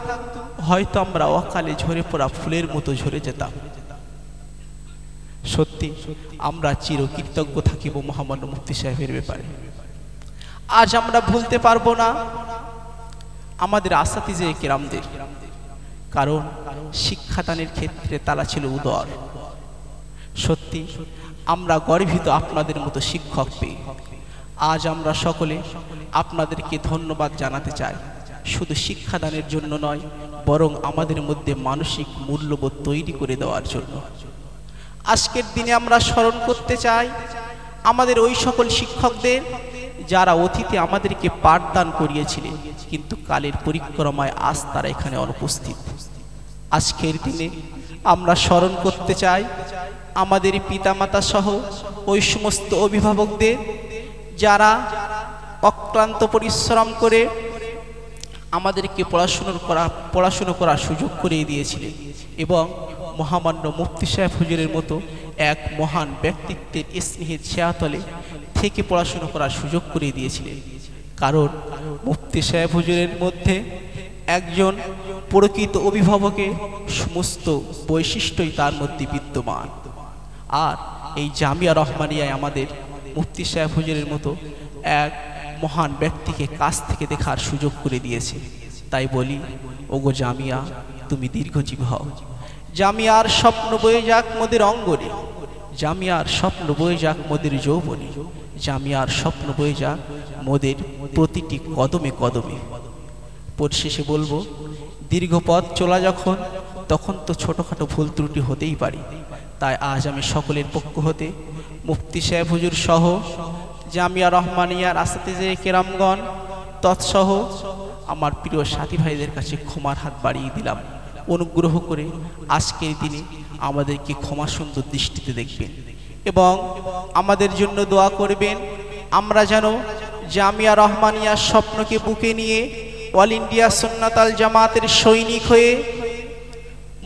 S4: হয়তো আমরা অকালে ঝরে পড়া ফুলের মতো ঝরে যেতাম। সত্যি আমরা চিরকৃতজ্ঞ থাকিব মহামান্য মুফতি সাহেবের ব্যাপারে। আজ আমরা ভুলতে পারবো না আমাদের আসাতিজে কেরামদের, কারণ শিক্ষাদানের ক্ষেত্রে তারা ছিল উদার। সত্যি আমরা গর্বিত আপনাদের মতো শিক্ষক পেয়ে। আজ আমরা সকলে আপনাদেরকে ধন্যবাদ জানাতে চাই, শুধু শিক্ষাদানের জন্য নয়, বরং আমাদের মধ্যে মানসিক মূল্যবোধ তৈরি করে দেওয়ার জন্য। আজকের দিনে আমরা স্মরণ করতে চাই আমাদের ওই সকল শিক্ষকদের যারা অতীতে আমাদেরকে পাঠদান করিয়েছিলেন, কিন্তু কালের পরিক্রমায় আজ তারা এখানে অনুপস্থিত। আজকের দিনে আমরা স্মরণ করতে চাই আমাদের পিতামাতা সহ ওই সমস্ত অভিভাবকদের যারা অক্লান্ত পরিশ্রম করে আমাদেরকে পড়াশুনো করার সুযোগ করে দিয়েছিলেন, এবং মহামান্য মুফতি সাহেব হুজুরের মতো এক মহান ব্যক্তিত্বের স্নেহের ছায়াতলে থেকে পড়াশুনো করার সুযোগ করে দিয়েছিলেন। কারণ মুফতি সাহেব হুজুরের মধ্যে একজন প্রকৃত অভিভাবকের সমস্ত বৈশিষ্ট্যই তার মধ্যে বিদ্যমান। আর এই জামিয়া রহমানিয়ায় আমাদের মুফতি সাহেব হুজুরের মতো এক মহান ব্যক্তিকে কাছ থেকে দেখার সুযোগ করে দিয়েছে। তাই বলি, ওগো জামিয়া, তুমি দীর্ঘজীবী হও। জামিয়ার স্বপ্ন বয়ে যাক মোদের অঙ্গনে, জামিয়ার স্বপ্ন বয়ে যাক মোদের যৌবনে, জামিয়ার স্বপ্ন বয়ে যাক মোদের প্রতিটি কদমে কদমে। পরিশেষে বলবো, দীর্ঘ পথ চলা যখন, তখন তো ছোটোখাটো ভুল ত্রুটি হতেই পারে। তাই আজ আমি সকলের পক্ষ হতে মুফতি সাহেব হুজুর সহ জামিয়া রহমানিয়ার আসাতিজে কেরামগণ তৎসহ আমার প্রিয় সাথী ভাইদের কাছে ক্ষমার হাত বাড়িয়ে দিলাম। অনুগ্রহ করে আজকের দিনে আমাদেরকে ক্ষমা সুন্দর দৃষ্টিতে দেখবেন এবং আমাদের জন্য দোয়া করবেন। আমরা যেন জামিয়া রহমানিয়ার স্বপ্নকে বুকে নিয়ে অল ইন্ডিয়া সুন্নাত আল জামাতের সৈনিক হয়ে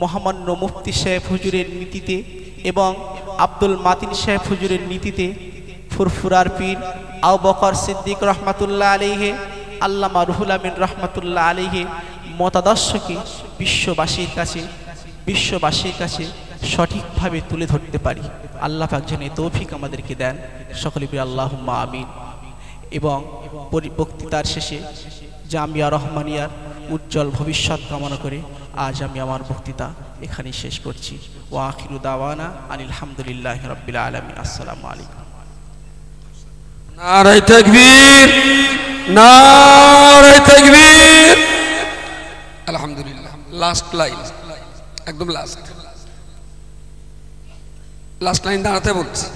S4: মহামান্য মুফতি সাহেব হুজুরের নীতিতে এবং আব্দুল মাতিন সাহেব হুজুরের নীতিতে ফুরফুরার পীর আবু বকর সিদ্দিক রহমাতুল্লাহ আলাইহি, আল্লামা রুহুল আমিন রহমাতুল্লাহ আলাইহি মতাদর্শকে বিশ্ববাসীর কাছে সঠিকভাবে তুলে ধরতে পারি। আল্লাহ পাক যেন তৌফিক আমাদেরকে দেন। সকলে বলি আল্লাহুম্মা আমিন। এবং বক্তৃতার শেষে জামিয়া রহমানিয়ার উজ্জ্বল ভবিষ্যৎ কামনা করে আজ আমি আমার বক্তৃতা এখানেই শেষ করছি। ওয়া আখিরু দাওয়ানা আনিল হামদুলিল্লাহি রাব্বিল আলামিন। আসসালামু আলাইকুম।
S3: নারে তাকবীর, নারে তাকবীর। আলহামদুলিল্লাহ। লাস্ট লাইন, একদম লাস্ট লাইন দাঁড়াতে বলছি।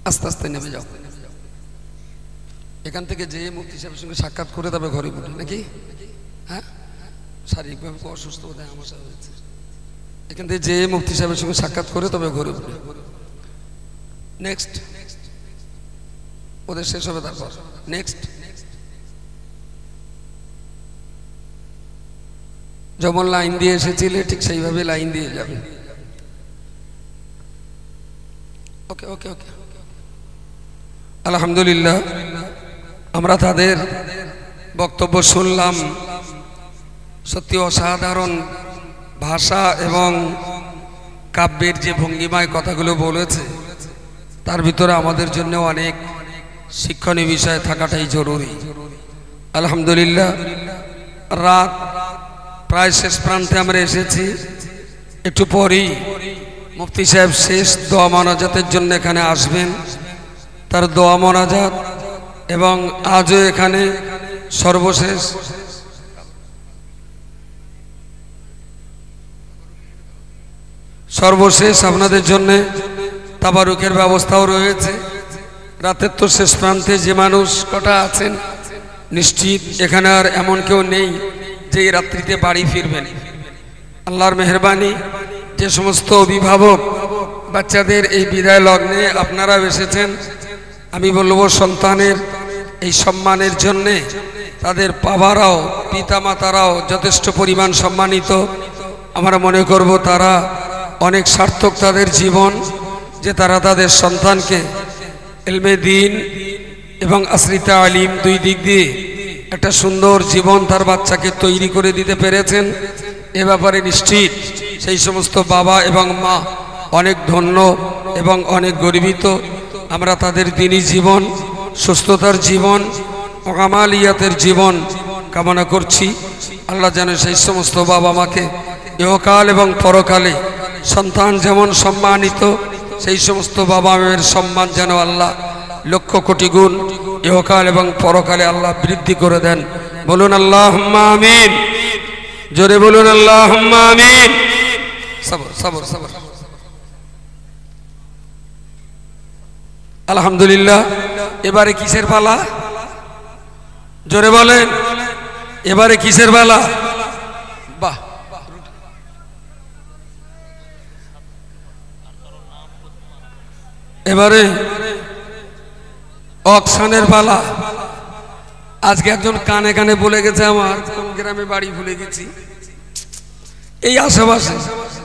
S3: আস্তে আস্তে নেমে যাও। এখান থেকে যে মুফতি সাহেবের সঙ্গে সাক্ষাৎ করে তবে ঘরে বলি নাকি? হ্যাঁ, শারীরিকভাবে অসুস্থ বোধ হয় আমার সাথে হয়েছে। এখান থেকে যে মুফতি সাহেবের সঙ্গে সাক্ষাৎ করে তবে ঘরে বলি। নেক্সট ওদের শেষ হবে, তারপর নেক্সট। যেমন লাইন দিয়ে এসেছিলে ঠিক সেইভাবে লাইন দিয়ে যাবে। ওকে ওকে ওকে। আলহামদুলিল্লাহ, আমরা তাদের বক্তব্য শুনলাম। সত্যি অসাধারণ ভাষা এবং কাব্যের যে ভঙ্গিমায় কথাগুলো বলেছে, তার ভিতরে আমাদের জন্য অনেক শিক্ষণীয় বিষয় থাকাটাই জরুরি। আলহামদুলিল্লাহ, রাত প্রায় শেষ প্রান্তে আমরা এসেছি। একটু পরেই মুফতি সাহেব শেষ দোয়া মোনাজাতের জন্য এখানে আসবেন। তার দোয়া মোনাজাত এবং আজও এখানে সর্বশেষ আপনাদের জন্য তাবারুকের ব্যবস্থাও রয়েছে। রাতের তো শেষ প্রান্তে যে মানুষ কটা আছেন, নিশ্চিত এখানে আর এমন কেউ নেই যে এই রাত্রিতে বাড়ি ফিরবেন। আল্লাহর মেহেরবানি, যে সমস্ত অভিভাবক বাচ্চাদের এই বিদায় লগ্নে আপনারাও এসেছেন, আমি বলবো সন্তানের এই সম্মানের জন্যে তাদের বাবারাও পিতা মাতারাও যথেষ্ট পরিমাণ সম্মানিত। আমরা মনে করব তারা অনেক সার্থক তাদের জীবন, যে তারা তাদের সন্তানকে ইলমে দ্বীন এবং আসরিতা আলিম দুই দিক দিয়ে একটা সুন্দর জীবন তার বাচ্চাকে তৈরি করে দিতে পেরেছেন। এ ব্যাপারে নিশ্চিত সেই সমস্ত বাবা এবং মা অনেক ধন্য এবং অনেক গর্বিত। আমরা তাদের দ্বীনী জীবন, সুস্থতার জীবন, কামালিয়াতের জীবন কামনা করছি। আল্লাহ যেন সেই সমস্ত বাবা মাকে ইহকাল এবং পরকালে সন্তান যেমন সম্মানিত, সেই সমস্ত বাবা মায়ের সম্মান যেন আল্লাহ লক্ষ কোটি গুণ ইহকাল এবং পরকালে আল্লাহ বৃদ্ধি করে দেন। বলুন আল্লাহুম্মা আমিন। জোরে বলুন আল্লাহুম্মা আমিন। সবর সবর সবর। আলহামদুলিল্লাহ, এবারে কিসের পালা? জোরে বলেন, এবারে কিসের পালা? বাহ, এবারে অকশনের পালা। আজকে একজন কানে কানে বলে গেছে, আমার কোন গ্রামে বাড়ি ভুলে গেছি, এই আশেপাশে,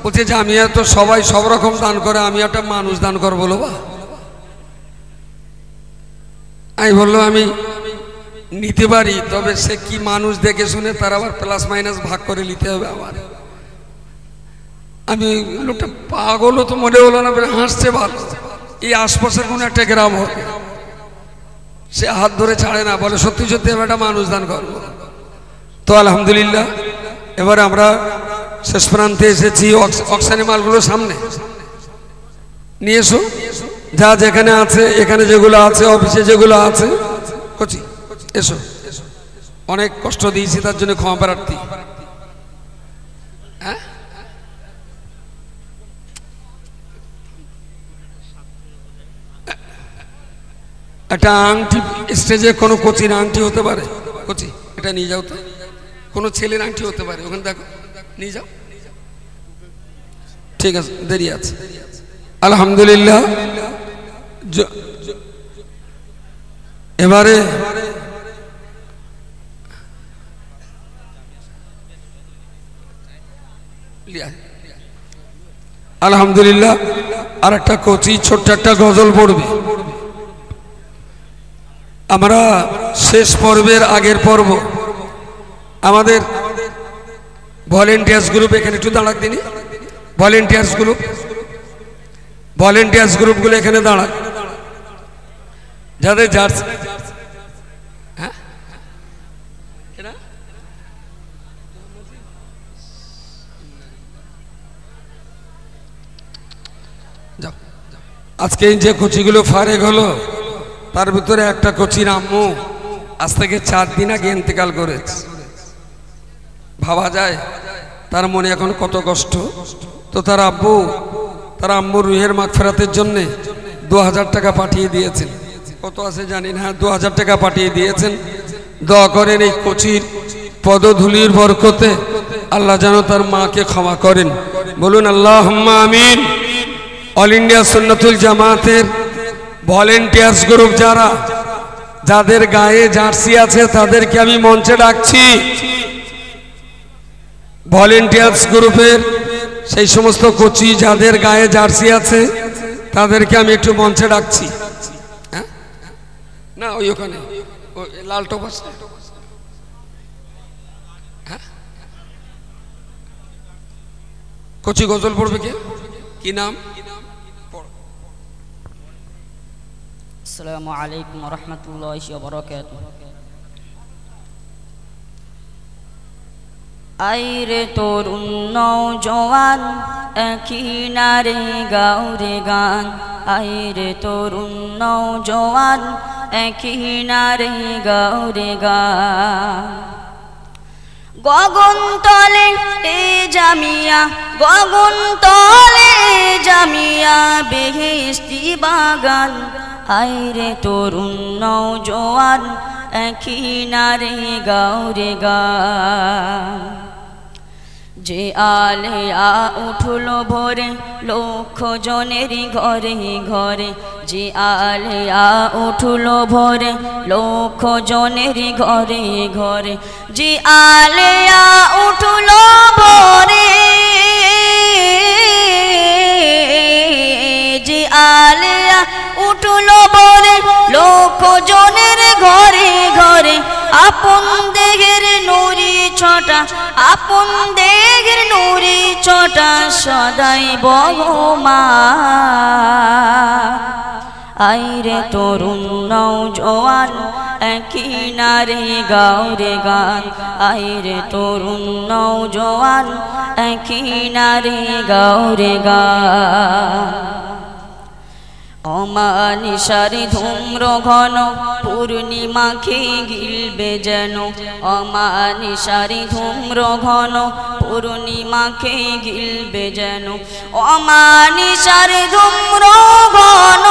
S3: বলছে যে আমি এত সবাই সব রকম দান করে, আমি একটা মানুষ দান করবো। বলো বা, আমি বললো আমি নিতে পারি, তবে সে কি মানুষ দেখে শুনে তার আবার প্লাস মাইনাস ভাগ করে নিতে হবে আমার। আমি লোকটা পাগলও তো মনে হলো না, হাসছে ভালো। এই আশপাশের কোনো একটা গ্রাম হবে, সে হাত ধরে ছাড়ে না, বলে সত্যি সত্যি আমি একটা মানুষ দান করবো। তো আলহামদুলিল্লাহ, এবারে আমরা শেষ প্রান্তে এসেছি। অক্সানি মালগুলো সামনে নিয়ে এসো, যা যেখানে আছে, এখানে যেগুলো আছে, অফিসে যেগুলো আছে, কচি এসো। অনেক কষ্ট দিয়েছি, তার জন্য ক্ষমা প্রার্থী। হ্যাঁ, একটা আংটি, স্টেজে কোনো কোচির আংটি হতে পারে, কোচি এটা নিয়ে যাও তো, কোনো ছেলের আংটি হতে পারে, ওখানে দেখো, নিয়ে যাও। ঠিক আছে, দেরি আছে। আলহামদুলিল্লাহ, এবারে আলহামদুলিল্লাহ আর একটা কোচি ছোট্ট একটা গজল পড়বে। আমরা শেষ পর্বের আগের পর্ব আমাদের ভলেন্টিয়ার্স গ্রুপ, এখানে একটু দাঁড়াক দিনই, ভলেন্টিয়ার্স গ্রুপগুলো এখানে দাঁড়াক, যাদের জার্সি, হ্যাঁ যাও। আজকে যে কোচিগুলো ফারেক হলো, তার ভিতরে একটা কোচির আম্মু আজ থেকে 4 দিন আগে ইন্তেকাল করেছে। ভাবা যায় তার মনে এখন কত কষ্ট। তো তার আম্মুর রুহের মাগফিরাতের জন্য 2000 টাকা পাঠিয়ে দিয়েছেন। কত আছে জানি না, 2000 টাকা পাঠিয়ে দিয়েছেন। দোয়া করেন এই কোচির পদধূলির বরকতে আল্লাহ যেন তার মাকে ক্ষমা করেন। বলুন আল্লাহুম্মা আমিন। অল ইন্ডিয়া সুন্নাতুল জামাতের ভলেন্টিয়ার্স গ্রুপ যাদের গায়ে জার্সি আছে তাদেরকে আমি মঞ্চে ডাকছি। ভলেন্টিয়ার্স গ্রুপের সেই সমস্ত কোচি যাদের গায়ে জার্সি আছে তাদেরকে আমি একটু মঞ্চে ডাকছি। হ্যাঁ না, ওই ওখানে লাল টপ আছে। কোচি গজল পড়বে কে? কি নাম?
S5: আসসালামু আলাইকুম ওয়া রাহমাতুল্লাহি ওয়া বারাকাতুহু। আইরে তরুণ নওজোয়ান একই নারে গাও রে গান। আইরে তরুণ নওজোয়ান একই নারে গাও রে গান। গগন তলে এ জামিয়া, গগন তলে জামিয়া বেহেশতি বাগান। আইরে তরুণ নওজোয়ান একই নারে গাও রে গান। যে আলেয়া উঠলো ভোরে লক্ষ জনের ঘরে ঘরে। যে আলেয়া উঠলো ভোরে লক্ষ জনের ঘরে ঘরে। যে আলেয়া উঠলো ভোরে, যে আলেয়া উঠলো ভোরে লক্ষ জনের ঘরে ঘরে। আপন দেহের নুরি ছটা, আপন দেহের নুরি ছটা সদাই বহমা। আইরে তরুণ নওজোয়ান একই নারে গাও রে গান। আইরে তরুণ নওজোয়ান একই নারে গাও রে গান। অমানিসারে ধূম্র ঘন পূর্ণিমাকে গিলবে যেন। অমানিসারে ধূম্র ঘন পূর্ণিমাকে গিলবে যেন। অমানিসারে ধূম্র ঘন,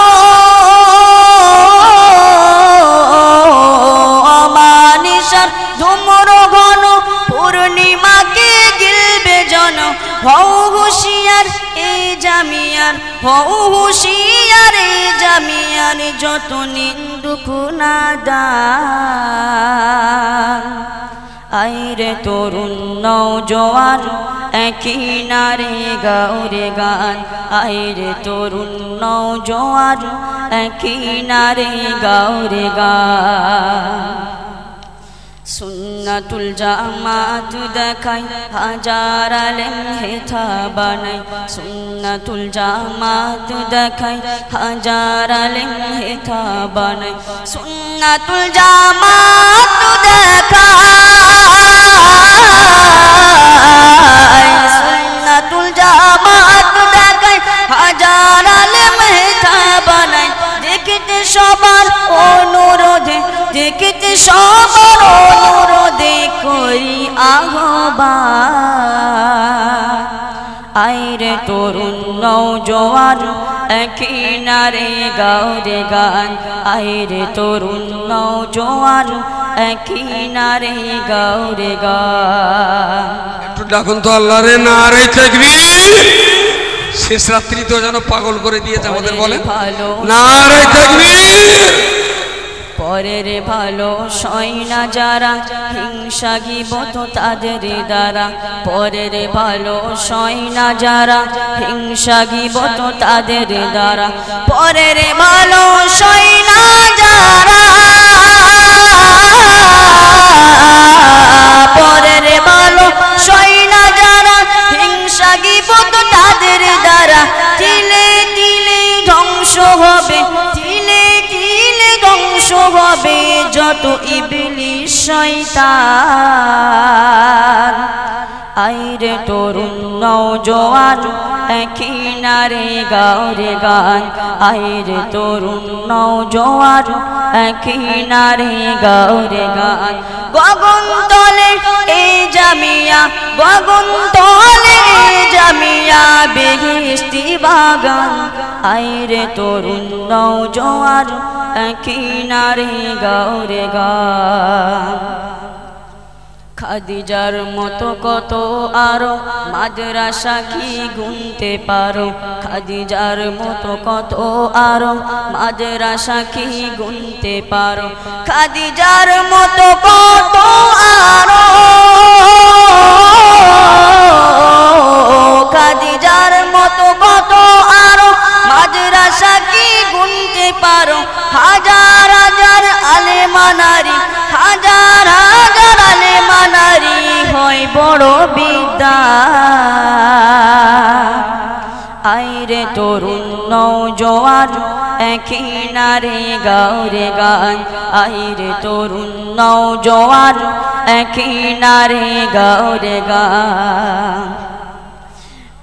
S5: অমানিসার ধূম্র ঘন পূর্ণিমাকে গিলবে যেন। হও হুঁশিয়ার এই জামিয়ার, হও হুঁশিয়ার এই জামিয়ার যত নিন্দুক নাদান। আইরে তরুণ নওজোয়ান একই নারে গাও রে গান। আইরে তরুণ নওজোয়ান একই নারে গাও রে গান। সুন্নাতুল জামাত দেখাই হাজার আলেম হেথা বানাই। সুন্নাতুল জামাত দেখাই হাজার আলেম হেথা বানাই। সুন্নাতুল জামাত দেখাই, সুন্নাতুল জামাত দেখাই হাজার আলেম হেথা বানাই। দেখতে সবার অনুরোধে, দেখতে সবার অনুরোধে করি আহ্বান। আইরে তরুণ নওজোয়ান একই নারে গাও রে গান। আইরে তরুণ নওজোয়ান একই নারে গাও রে গান।
S3: একটু ডাকুন তো আল্লাহরে নারে তাকবীর। শেষ রাত্রি তো যেন পাগল করে দিয়েছে আমাদের। বলে নারে তাকবীর।
S5: পরের ভালো সয় না যারা হিংসা গিবত তাদের দ্বারা। পরের ভালো সয় না যারা হিংসা গিবত তাদের দ্বারা। পরের ভালো সয় না যারা, পরের ভালো সয় না যারা হিংসা গিবত তাদের দ্বারা। তিলে তিলে ধ্বংস হবে, তিলে তিলে ধ্বংস হবে যত ইবলিস শয়তান। আইরে তরুণ নওজোয়ান একই নারে গাও রে গান আইরে তরুণ নওজোয়ান একই নারে গাও রে গান গগন তলে এই জামিয়া গগন তলে জামিয়া বেহেশতি বাগান আইরে তরুণ নওজোয়ান একই নারে গাও রে গান খাদিজার মতো কত আরো মাদ্রাসা কি গুনতে পারো খাদিজার মতো কত আরো মাদ্রাসা কি গুনতে পারো খাদিজার মতো কত আরো খাদিজার মতো কত আরো মাদ্রাসা কি গুনতে পারো হাজার হাজার আলেমা নারী হাজার হাজার আলেমা নারী হয় বড় বিদ্যা আইরে তরুণ নওজোয়ান একই নারে গাও রে গান আইরে তরুণ নওজোয়ান একই নারে গাও রে গান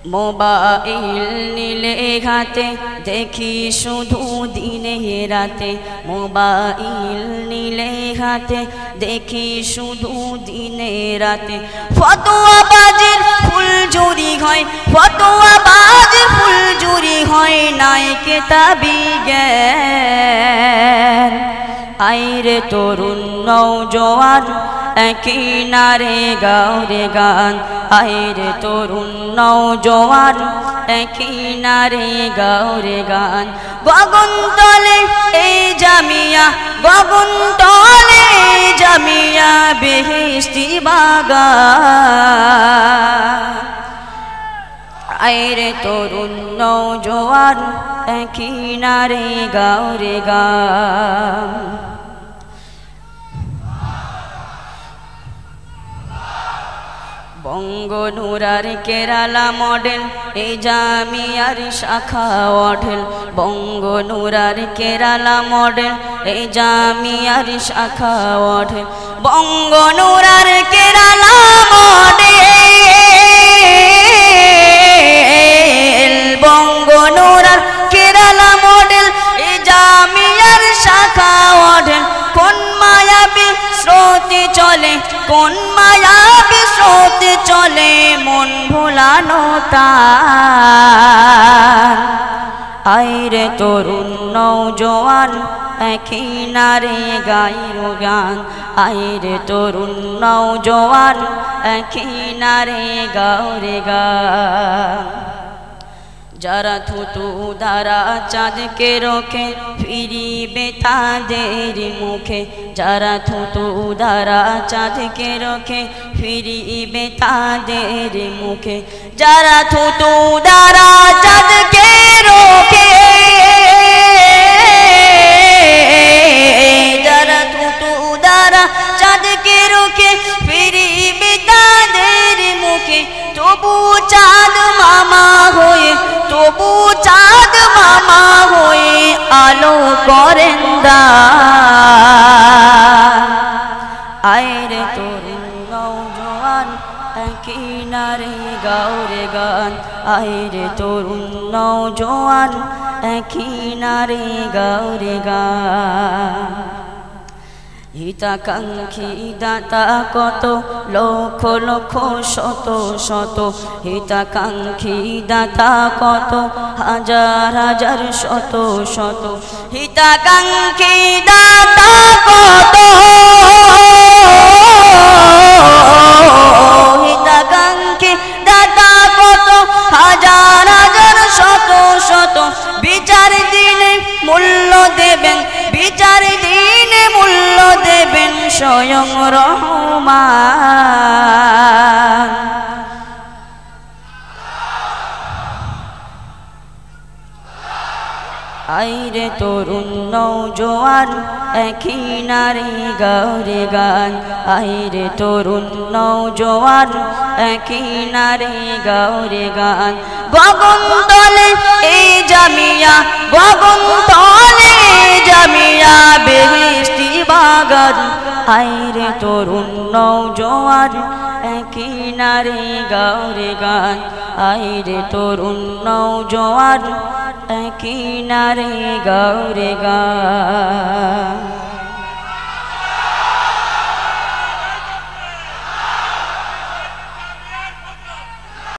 S5: মোবাইল নিলে হাতে দেখি শুধু দিনে রাতে মোবাইল নিলে হাতে দেখি শুধু দিনে রাতে ফতোয়াবাজির ফুলঝুরি হয় ফতোয়াবাজির ফুলঝুরি হয় নাই কিতাবি জ্ঞান আইরে তরুণ নওজোয়ান একই নারে গাও রে গান আইরে তরুণ নওজোয়ান একই নারে গাও রে গান গগন তলে এই জামিয়া গগন তলে জামিয়া বেহেশতি বাগান আইরে তরুণ নওজোয়ান একই নারে গাও রে গান বঙ্গনুরার কেরালা মডেল এই জামিয়ার শাখা ওঠেল বঙ্গনুরার কেরালা মডেল এই জামিয়ার শাখা ওঠেল বঙ্গনুরার কেরালা মডেল বঙ্গনুরার কেরালা মডেল এই জামিয়ার শাখা ওঠেল কোন মায়াবী স্রোতে চলে কোন মায়াবী স্রোতে চলে মন ভোলানো তার আইরে তরুণ নওজোয়ান একই নারে গাইরো গান আইরে তরুণ নওজোয়ান একই নারে গাও রে গান যারা থুতু দ্বারা চাঁদকে রোখে ফিরিবে তাদের মুখে যারা থুতু দ্বারা চাঁদকে রোখে ফিরিবে তাদের মুখে যারা থুতু দ্বারা চাঁদকে রোখে যারা থুতু দ্বারা চাঁদকে রোখে ফিরিবে তাদের মুখে তবু চাঁদ মামা হয়ে তবু চাঁদ মামা হয়ে আলো করেন দান আইরে তরুণ নওজোয়ান একই নারে গাও রে গান আইরে তরুণ নওজোয়ান একই নারে গাও রে গান হিতাকাঙ্ক্ষী দাতা কত লক্ষ লক্ষ শত শত হিতাকাঙ্ক্ষী দাতা কত হাজার হাজার শত শত হিতাকাঙ্ক্ষী দাতা কত হিতাকাঙ্ক্ষী দাতা কত হাজার হাজার শত শত বিচার দিনে মূল্য দেবেন বিচার দিনে মূল্য দেবেন স্বয়ং রহমান আইরে তরুণ নওজোয়ান একই নারে গাও রে গান আইরে তরুণ নওজোয়ান একই নারে গাও রে গান গগন তলে এই জামিয়া গগন তলে জামিয়া বেহেশতি বাগান আইরে তরুণ নওজোয়ান একই নারে গাওরে গান আইরে তরুণ নওজোয়ান একই নারে গাওরে গান